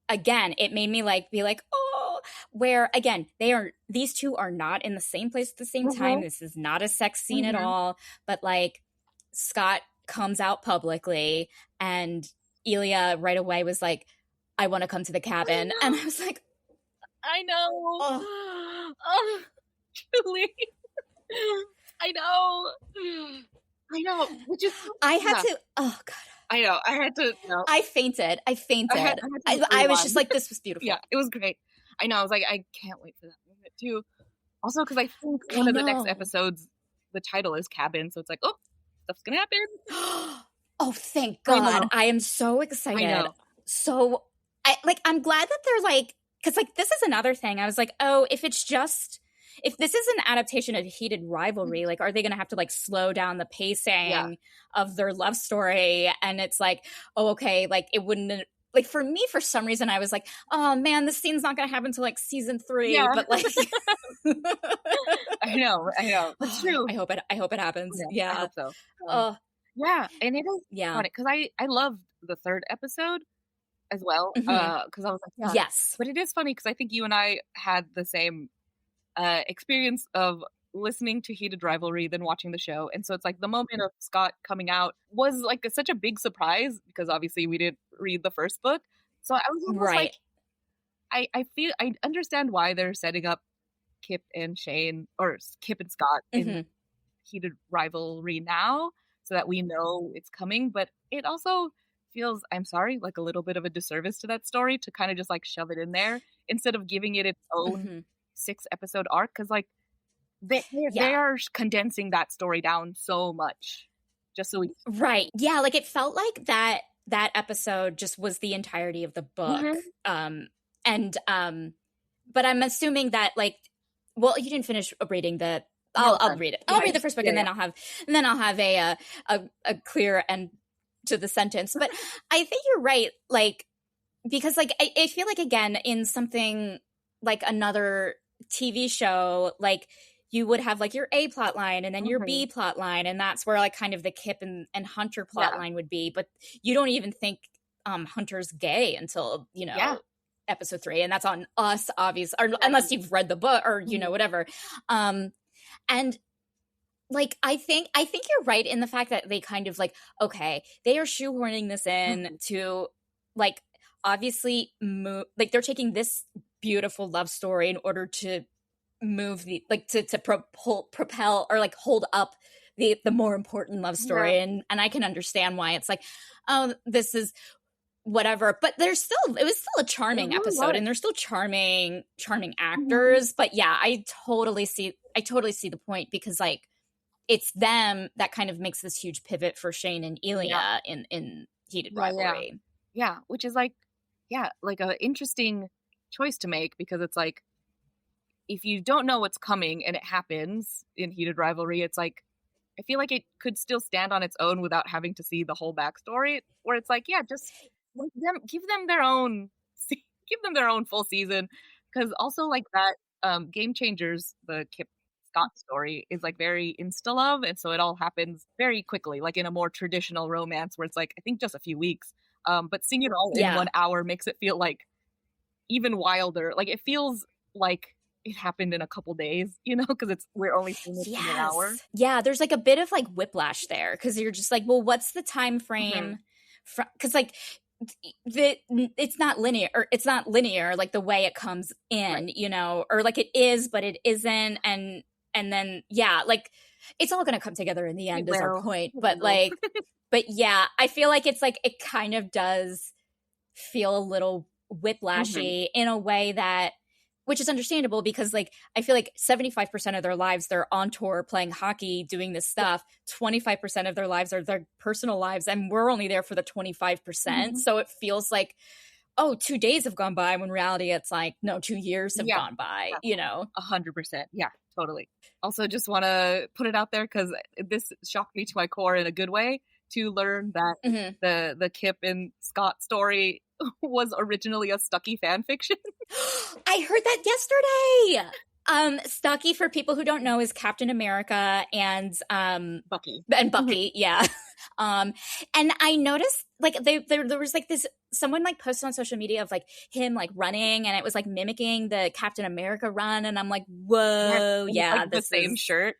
again, it made me like be like, oh, where again these two are not in the same place at the same time. This is not a sex scene at all, but like Scott comes out publicly and Ilya right away was like, I want to come to the cabin. And I was like, I know. Oh, truly. I know. Which is I had to, oh God. I know. I had to. No. I fainted. I was just like, this was beautiful. Yeah, it was great. I know. I was like, I can't wait for that moment too. Also, because I think one of the next episodes, the title is Cabin, so it's like, oh, stuff's gonna happen. Oh, thank God! I am so excited. I know. So, I'm glad that they're like, because like this is another thing. I was like, oh, if this is an adaptation of Heated Rivalry, like, are they going to have to like slow down the pacing of their love story? And it's like, oh, okay, like it wouldn't. Like for me, for some reason, I was like, "Oh man, this scene's not going to happen until like season 3." Yeah. But like, I know, it's true. I hope it happens. Yeah, I hope so. Yeah, and it is funny because I loved the third episode as well because I was like, yes, but it is funny because I think you and I had the same experience of listening to Heated Rivalry than watching the show. And so it's like the moment of Scott coming out was like such a big surprise because obviously we didn't read the first book. So I was almost like, I understand why they're setting up Kip and Shane or Kip and Scott in Heated Rivalry now so that we know it's coming. But it also feels, I'm sorry, like a little bit of a disservice to that story to kind of just like shove it in there instead of giving it its own 6-episode arc. Because like, they are condensing that story down so much just so we yeah, like it felt like that episode just was the entirety of the book. But I'm assuming that like, well, you didn't finish reading the I'll read it. I'll read the first book and then I'll have a clear end to the sentence. But I think you're right, like, because like I feel like again in something like another TV show, like you would have like your A plot line and then your B plot line, and that's where like kind of the Kip and Hunter plot line would be. But you don't even think Hunter's gay until, you know, episode 3, and that's on us, obviously, or unless you've read the book or, you know, whatever. And like I think you're right in the fact that they kind of like, okay, they are shoehorning this in to like obviously move, like they're taking this beautiful love story in order to move the like to propel or like hold up the more important love story, and I can understand why it's like, oh, this is whatever, but it was still a charming episode, and they're still charming actors. But yeah, I totally see the point, because like it's them that kind of makes this huge pivot for Shane and Elia in Heated Rivalry. Yeah, which is like, like an interesting choice to make, because it's like, if you don't know what's coming and it happens in Heated Rivalry, it's like, I feel like it could still stand on its own without having to see the whole backstory, where it's like, just give them their own full season. Because also like that Game Changers, the Kip Scott story, is like very insta love, and so it all happens very quickly, like in a more traditional romance where it's like, I think just a few weeks, but seeing it all in 1 hour makes it feel like even wilder. Like it feels like it happened in a couple days, because we're only seeing it in an hour. Yeah, there's like a bit of like whiplash there, because you're just like, well, what's the time frame? Because like it's not linear, like the way it comes in, or like it is, but it isn't, and then like it's all gonna come together in the end, is our point. But like, but yeah, I feel like it's like it kind of does feel a little whiplashy in a way that, which is understandable, because like I feel like 75% of their lives they're on tour playing hockey, doing this stuff. 25% of their lives are their personal lives, and we're only there for the 25%. So it feels like, oh, 2 days have gone by, when in reality it's like, no, 2 years have gone by. 100%. Yeah, totally. Also, just want to put it out there, because this shocked me to my core in a good way, to learn that the Kip and Scott story was originally a Stucky fan fiction. I heard that yesterday. Stucky, for people who don't know, is Captain America and Bucky. And Bucky, yeah. And I noticed like there was like this, someone like posted on social media of like him like running, and it was like mimicking the Captain America run, and I'm like, whoa, like the same shirt.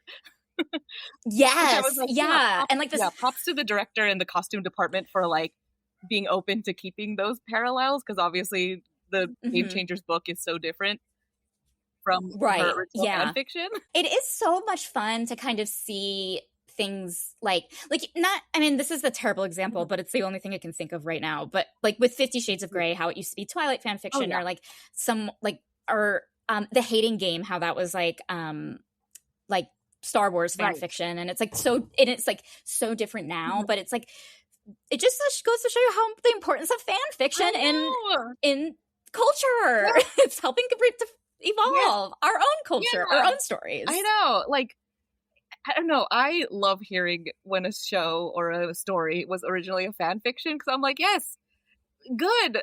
Yes, like, and like this, props to the director and the costume department for like being open to keeping those parallels, because obviously the Game Changers book is so different from her original fan fiction. It is so much fun to kind of see things like not, I mean, this is the terrible example, but it's the only thing I can think of right now, but like with 50 Shades of Grey, how it used to be Twilight fan fiction, or like some like, or the Hating Game, how that was like Star Wars fan fiction, and it's like it's like so different now, but it's like it just goes to show you how the importance of fan fiction in culture. It's helping to evolve our own culture, our own stories. I know, like, I don't know, I love hearing when a show or a story was originally a fan fiction, because I'm like, yes, good.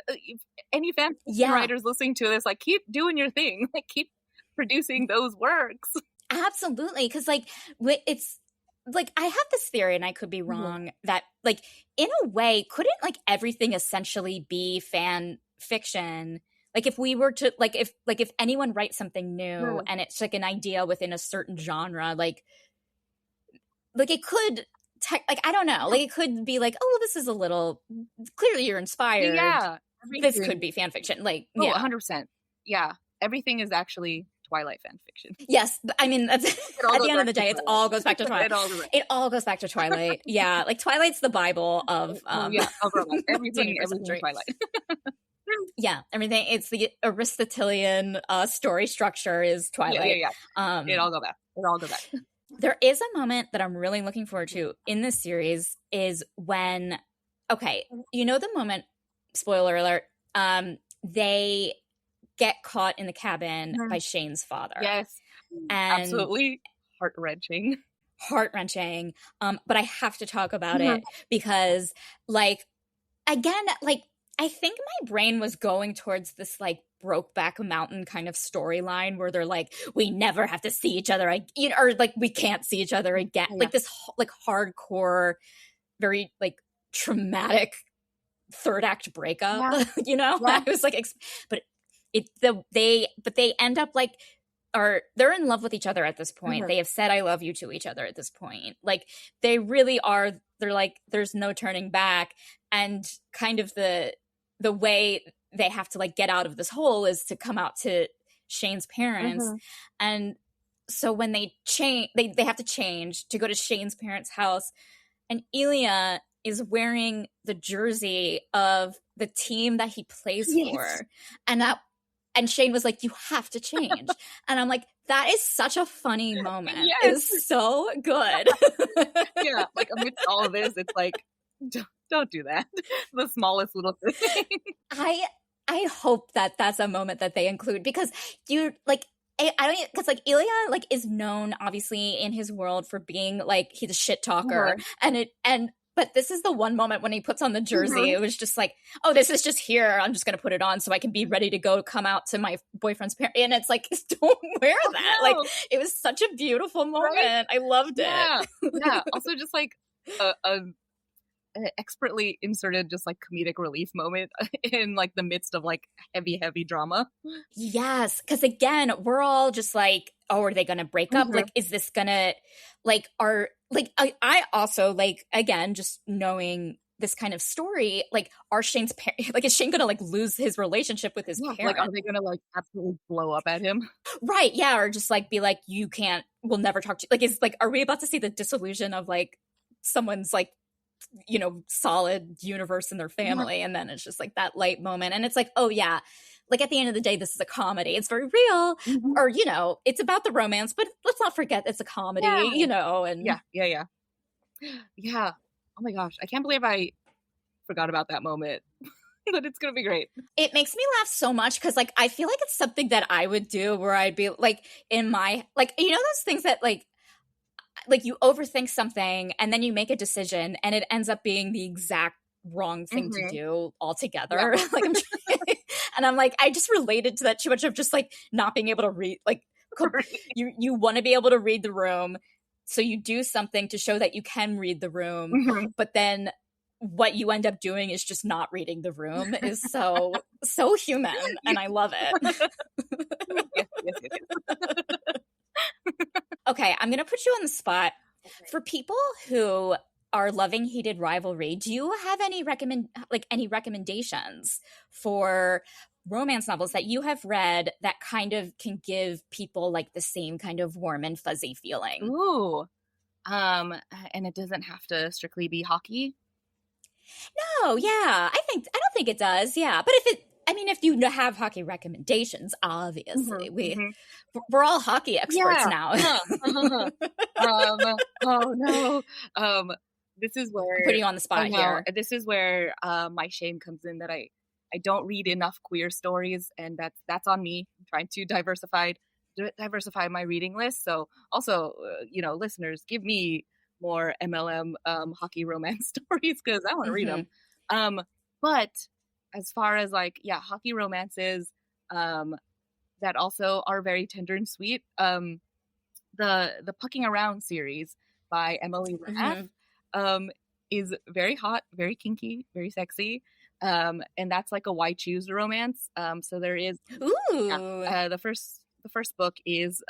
Any fan fiction writers listening to this, like, keep doing your thing, like, keep producing those works. Absolutely, because like it's like, I have this theory, and I could be wrong, that like in a way, couldn't like everything essentially be fan fiction? Like if we were to like if anyone writes something new and it's like an idea within a certain genre, like it could like, I don't know, like it could be like, oh, well, this is a little, clearly you're inspired. Yeah, this could be fan fiction. Like 100%. Yeah, everything is actually Twilight fan fiction. Yes, I mean, that's at the end of the day, it all goes back to Twilight. It all goes back to Twilight. Yeah, like Twilight's the Bible of everything Twilight. Yeah, everything. It's the Aristotelian story structure is Twilight. Yeah. It all go back. There is a moment that I'm really looking forward to in this series, is when, okay, the moment, spoiler alert, they get caught in the cabin by Shane's father. Yes. And absolutely heart-wrenching. But I have to talk about it, because like, again, like I think my brain was going towards this like Brokeback Mountain kind of storyline, where they're like, we never have to see each other, or like we can't see each other again. Like this like hardcore, very like traumatic third act breakup. I was like, but they end up like they're in love with each other at this point. They have said I love you to each other at this point. Like they really are, they're like, there's no turning back. And kind of the way they have to like get out of this hole is to come out to Shane's parents. And so when they change, they have to change to go to Shane's parents' house, and Elia is wearing the jersey of the team that he plays for. And Shane was like, you have to change. And I'm like, that is such a funny moment. It is so good. Yeah, like amidst all of this, it's like, don't do that. The smallest little thing. I hope that that's a moment that they include, because you like, I don't, because like Elia like is known obviously in his world for being like, he's a shit talker, but this is the one moment when he puts on the jersey. It was just like, oh, this is just here. I'm just going to put it on so I can be ready to go come out to my boyfriend's parents. And it's like, don't wear that. Like, it was such a beautiful moment. Right? I loved it. Yeah. Also just like an expertly inserted just like comedic relief moment in like the midst of like heavy drama. Yes, because again, we're all just like, oh, are they gonna break up? Like, is this gonna like I also like, again, just knowing this kind of story, like, are Shane's parents, like, is Shane gonna like lose his relationship with his parents? Like, are they gonna like absolutely blow up at him? Right, yeah, or just like be like, we'll never talk to you. Like, is like, are we about to see the disillusion of like someone's like, you know, solid universe in their family, and then it's just like that light moment, and it's like, oh yeah, like at the end of the day, this is a comedy, it's very real, or you know, it's about the romance, but let's not forget it's a comedy, you know. And yeah, oh my gosh, I can't believe I forgot about that moment. But it's gonna be great. It makes me laugh so much because like I feel like it's something that I would do, where I'd be like, in my, like, you know, those things that like you overthink something and then you make a decision and it ends up being the exact wrong thing to do altogether. Like and I'm like, I just related to that too much, of just like not being able to read, like you want to be able to read the room, so you do something to show that you can read the room, but then what you end up doing is just not reading the room. Is so human, and I love it. Yes. Okay, I'm gonna put you on the spot. For people who are loving Heated Rivalry, do you have any recommendations for romance novels that you have read that kind of can give people like the same kind of warm and fuzzy feeling? Ooh. And it doesn't have to strictly be hockey. No, yeah. I don't think it does. Yeah. But if you have hockey recommendations, obviously we're all hockey experts now. Oh no. This is where I'm putting you on the spot here. This is where my shame comes in, that I don't read enough queer stories, and that's on me. I'm trying to diversify my reading list. So also, listeners, give me more MLM hockey romance stories, because I want to read them. But as far as like, hockey romances that also are very tender and sweet, the Pucking Around series by Emily Rath is very hot, very kinky, very sexy. And that's like a why choose romance. So there is the first book is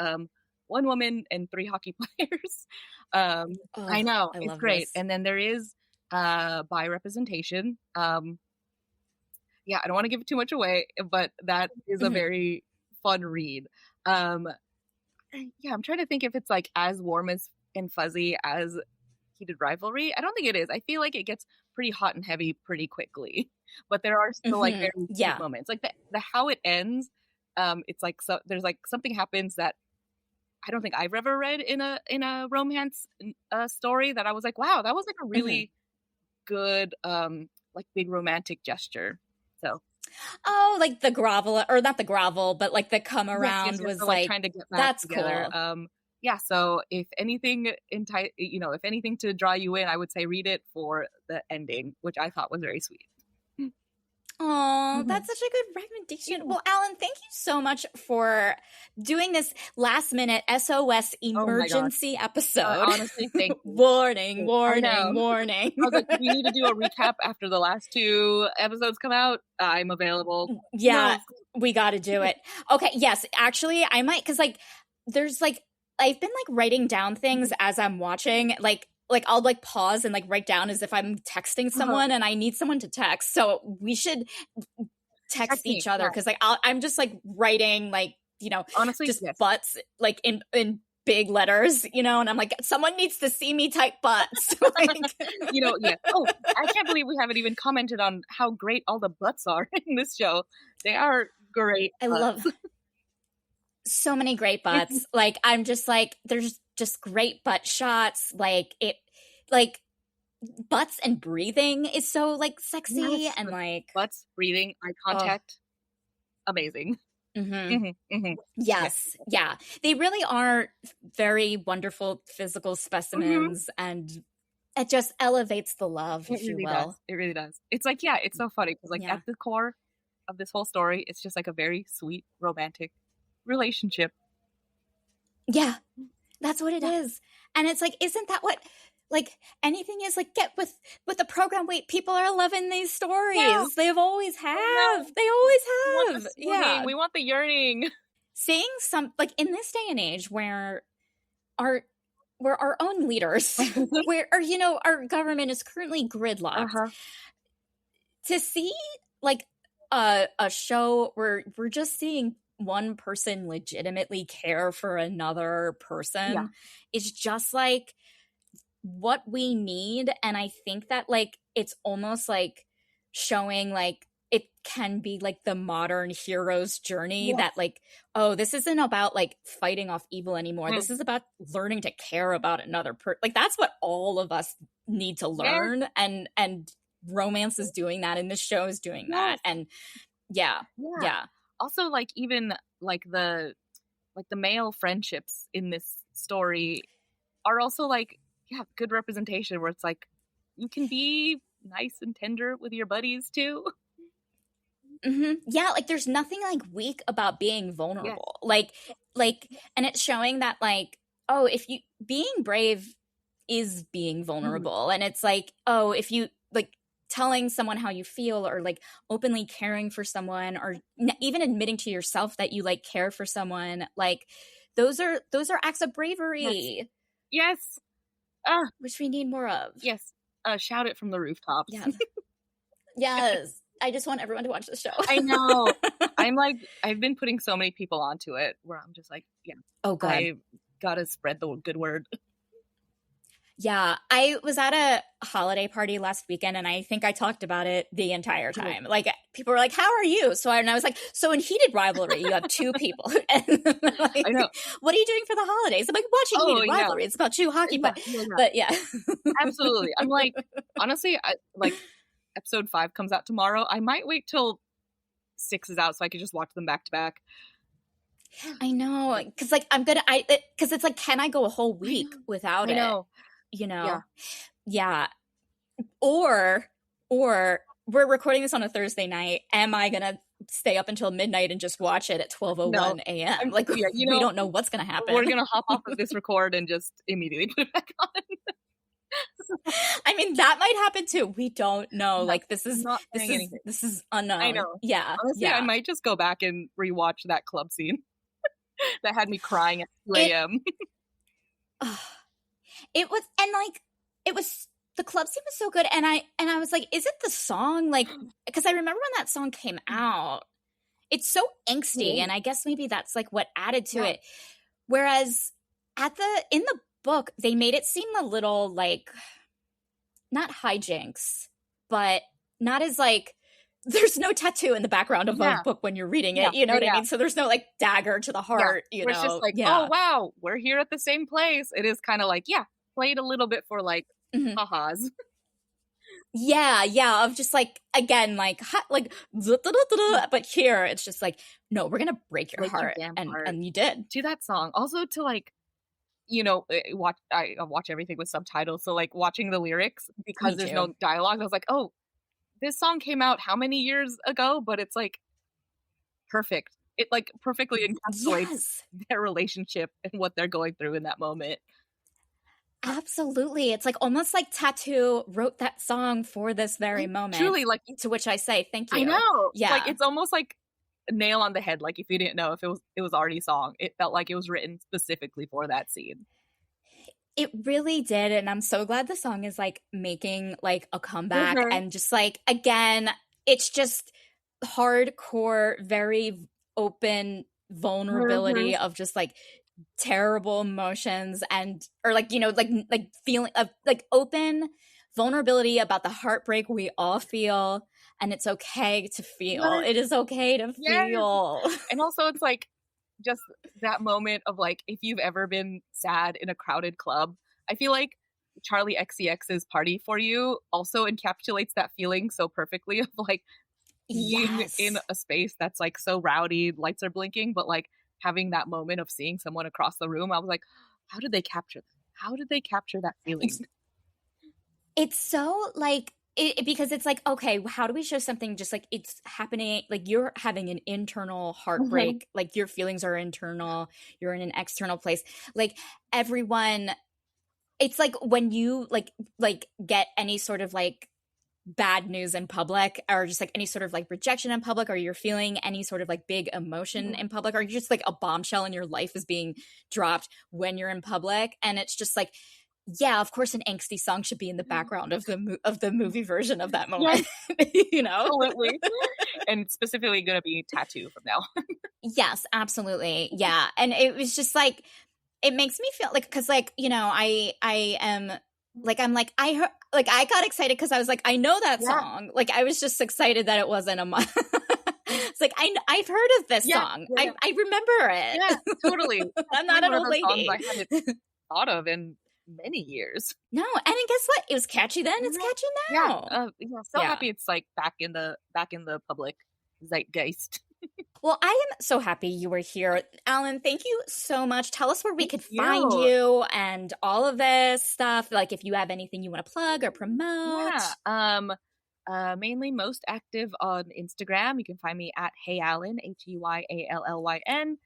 one woman and 3 hockey players. I know, it's great. This. And then there is bi representation. I don't want to give too much away, but that is a very fun read. I'm trying to think if it's like as warm and fuzzy as Heated Rivalry. I don't think it is. I feel like it gets pretty hot and heavy pretty quickly, but there are still like very sweet moments. Like the how it ends, it's like, so there's like something happens that I don't think I've ever read in a romance story, that I was like, wow, that was like a really good like big romantic gesture. So like the grovel, or not the grovel, but like the come around was so, like trying to get back that's together. Cool. So if anything if anything to draw you in, I would say read it for the ending, which I thought was very sweet. Oh, that's such a good recommendation. Well, Allyn, thank you so much for doing this last minute SOS Oh my gosh. emergency episode. Honestly, thank you. Warning, I warning, know. warning. I was like, we need to do a recap after the last 2 episodes come out. I'm available. Yeah, No. we got to do it. Okay, yes, actually, I might, because like, there's like, I've been like writing down things as I'm watching, like I'll like pause and like write down as if I'm texting someone and I need someone to text. So we should text each other, because like I'm just like writing like, you know, honestly, just yes. butts like in big letters, you know, and I'm like, someone needs to see me type butts. Like, you know, yeah. Oh, I can't believe we haven't even commented on how great all the butts are in this show. They are great. I love so many great butts. Like, I'm just like, there's just great butt shots. Like it, like butts and breathing is so like sexy and like butts, breathing, eye contact, amazing. Yes, yeah, they really are very wonderful physical specimens, and it just elevates the love, if you will. It really does. It's like, yeah, it's so funny because like at the core of this whole story, it's just like a very sweet romantic relationship. Yeah, that's what it is. And it's like, isn't that what like anything is? Like, get with the program. Wait, people are loving these stories. They've always have. They always have. Yeah, we want the yearning. Seeing some like in this day and age where our own leaders, where you know our government is currently gridlocked, to see like a show where we're just seeing one person legitimately care for another person is just like what we need. And I think that like it's almost like showing like it can be like the modern hero's journey, that like, oh, this isn't about like fighting off evil anymore. This is about learning to care about another person. Like, that's what all of us need to learn. And romance is doing that, and this show is doing that. And yeah. Also, like, even like the male friendships in this story are also like, good representation, where it's like you can be nice and tender with your buddies too. Yeah, like there's nothing like weak about being vulnerable. Like, and it's showing that like, oh, if you being brave is being vulnerable, and it's like, oh, if you like telling someone how you feel, or like openly caring for someone, or even admitting to yourself that you like care for someone, like those are acts of bravery. Yes. Which we need more of. Yes. Shout it from the rooftops. Yes. I just want everyone to watch the show. I know. I'm like, I've been putting so many people onto it where I'm just like, oh god, I gotta spread the good word. Yeah, I was at a holiday party last weekend, and I think I talked about it the entire time. Like, people were like, how are you? And I was like, so in Heated Rivalry, you have 2 people. And like, I know. What are you doing for the holidays? I'm like, watching Heated Rivalry. It's about 2 hockey, but yeah. Absolutely. I'm like, honestly, like, episode 5 comes out tomorrow. I might wait till 6 is out so I could just watch them back to back. I know, because like because it's like, can I go a whole week without it? You know, or we're recording this on a Thursday night. Am I gonna stay up until midnight and just watch it at 12:01 a.m.? Like, we don't know what's gonna happen. We're gonna hop off of this record and just immediately put it back on. I mean, that might happen too. We don't know. No, like, this is unknown. I know. Yeah. Honestly, I might just go back and rewatch that club scene that had me crying at 2 a.m. The club scene was so good, and I was like, is it the song? Like, because I remember when that song came out, it's so angsty, and I guess maybe that's like what added to it. Whereas in the book, they made it seem a little like, not hijinks, but not as like, there's no tattoo in the background of a book when you're reading it. You know what I mean? So there's no like dagger to the heart. You know, it's just like, oh wow, we're here at the same place. It is kind of like, played a little bit for like ha-has. Of just like, again, like but here it's just like, no, we're gonna break your heart, and you did to that song. Also, to like, you know, I watch everything with subtitles, so like watching the lyrics, because there's no dialogue, I was like, oh, this song came out how many years ago, but it's like perfect. It like perfectly encapsulates their relationship and what they're going through in that moment. Absolutely. It's like almost like Tattoo wrote that song for this very moment. Truly, like, to which I say thank you. I know. Yeah. Like, it's almost like a nail on the head. Like, if you didn't know, if it was already a song, it felt like it was written specifically for that scene. It really did, and I'm so glad the song is like making like a comeback and just like again, it's just hardcore, very open vulnerability of just like terrible emotions and or like, you know, like feeling of like open vulnerability about the heartbreak we all feel, and it's okay to feel. It is okay to feel. And also it's like just that moment of like, if you've ever been sad in a crowded club, I feel like Charlie XCX's Party for You also encapsulates that feeling so perfectly of like being in a space that's like so rowdy, lights are blinking, but like having that moment of seeing someone across the room, I was like, how did they capture that? How did they capture that feeling? It's so like because it's like, okay, how do we show something just like it's happening, like you're having an internal heartbreak, like your feelings are internal, you're in an external place, like everyone, it's like when you like get any sort of like bad news in public or just like any sort of like rejection in public, or you're feeling any sort of like big emotion in public, or you're just like a bombshell in your life is being dropped when you're in public, and it's just like, yeah, of course an angsty song should be in the background of the movie version of that moment. You know? Absolutely. And specifically going to be Tattoo from now on. Yes, absolutely. Yeah. And it was just like, it makes me feel like, because like, you know, I am like, I'm like, I heard, like I got excited because I was like, I know that song. Like I was just excited that it wasn't a month. It's like I've heard of this song. I remember it. Yeah, totally. I'm not an old lady. I hadn't thought of in many years. No, and then guess what? It was catchy then. It's catchy now. So happy it's like back in the public zeitgeist. Well, I am so happy you were here. Allyn, thank you so much. Tell us where we could find you and all of this stuff. Like if you have anything you want to plug or promote. Yeah. Mainly most active on Instagram. You can find me at Hey Allyn, HEYALLYN.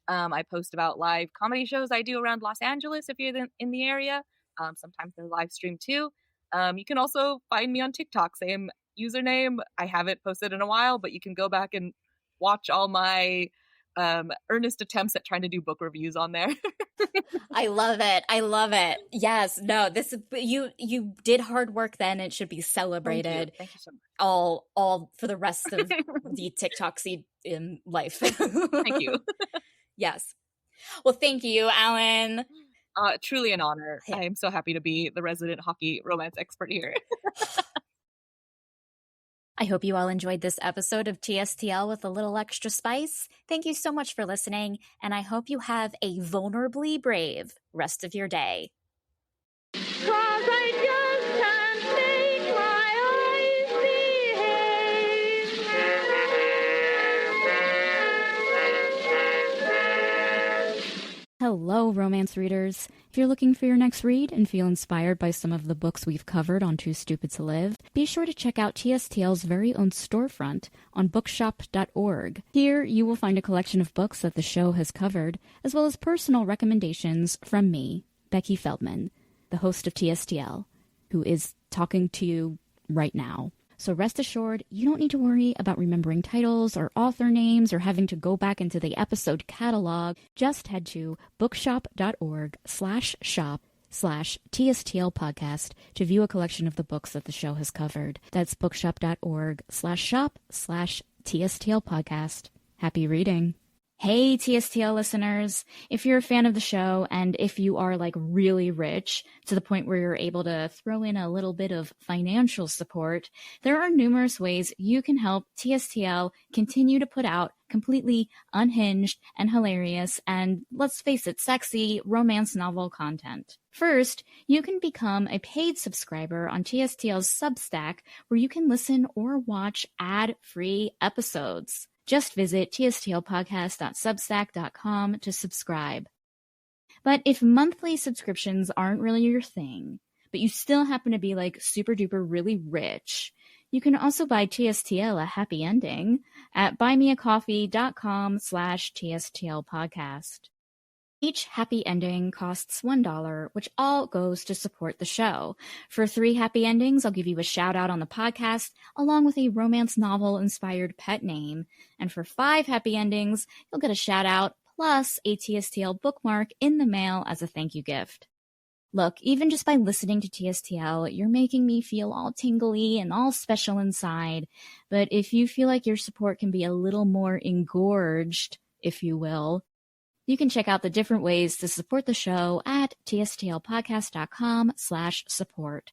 I post about live comedy shows I do around Los Angeles if you're in the area. Sometimes they're live streamed too. You can also find me on TikTok, same username. I haven't posted in a while, but you can go back and watch all my earnest attempts at trying to do book reviews on there. I love it. I love it. Yes. No, this is, you did hard work then. It should be celebrated. Thank you so much. All for the rest of the TikToksy in life. Thank you. Yes. Well, thank you, Allyn. Truly an honor. Yeah. I am so happy to be the resident hockey romance expert here. I hope you all enjoyed this episode of TSTL with a little extra spice. Thank you so much for listening, and I hope you have a vulnerably brave rest of your day. 'Cause I just can't make my eyes behave. Hello, romance readers. If you're looking for your next read and feel inspired by some of the books we've covered on Too Stupid to Live, be sure to check out TSTL's very own storefront on bookshop.org. Here, you will find a collection of books that the show has covered, as well as personal recommendations from me, Becky Feldman, the host of TSTL, who is talking to you right now. So rest assured, you don't need to worry about remembering titles or author names or having to go back into the episode catalog. Just head to bookshop.org/shop/TSTL podcast to view a collection of the books that the show has covered. That's bookshop.org/shop/TSTL podcast. Happy reading. Hey, TSTL listeners, if you're a fan of the show and if you are like really rich to the point where you're able to throw in a little bit of financial support, there are numerous ways you can help TSTL continue to put out completely unhinged and hilarious and, let's face it, sexy romance novel content. First, you can become a paid subscriber on TSTL's Substack where you can listen or watch ad-free episodes. Just visit tstlpodcast.substack.com to subscribe. But if monthly subscriptions aren't really your thing, but you still happen to be like super duper really rich, You can also buy TSTL a happy ending at buymeacoffee.com/TSTL podcast. Each happy ending costs $1, which all goes to support the show. For 3 happy endings, I'll give you a shout out on the podcast, along with a romance novel-inspired pet name. And for 5 happy endings, you'll get a shout out plus a TSTL bookmark in the mail as a thank you gift. Look, even just by listening to TSTL, you're making me feel all tingly and all special inside. But if you feel like your support can be a little more engorged, if you will, you can check out the different ways to support the show at tstlpodcast.com/support.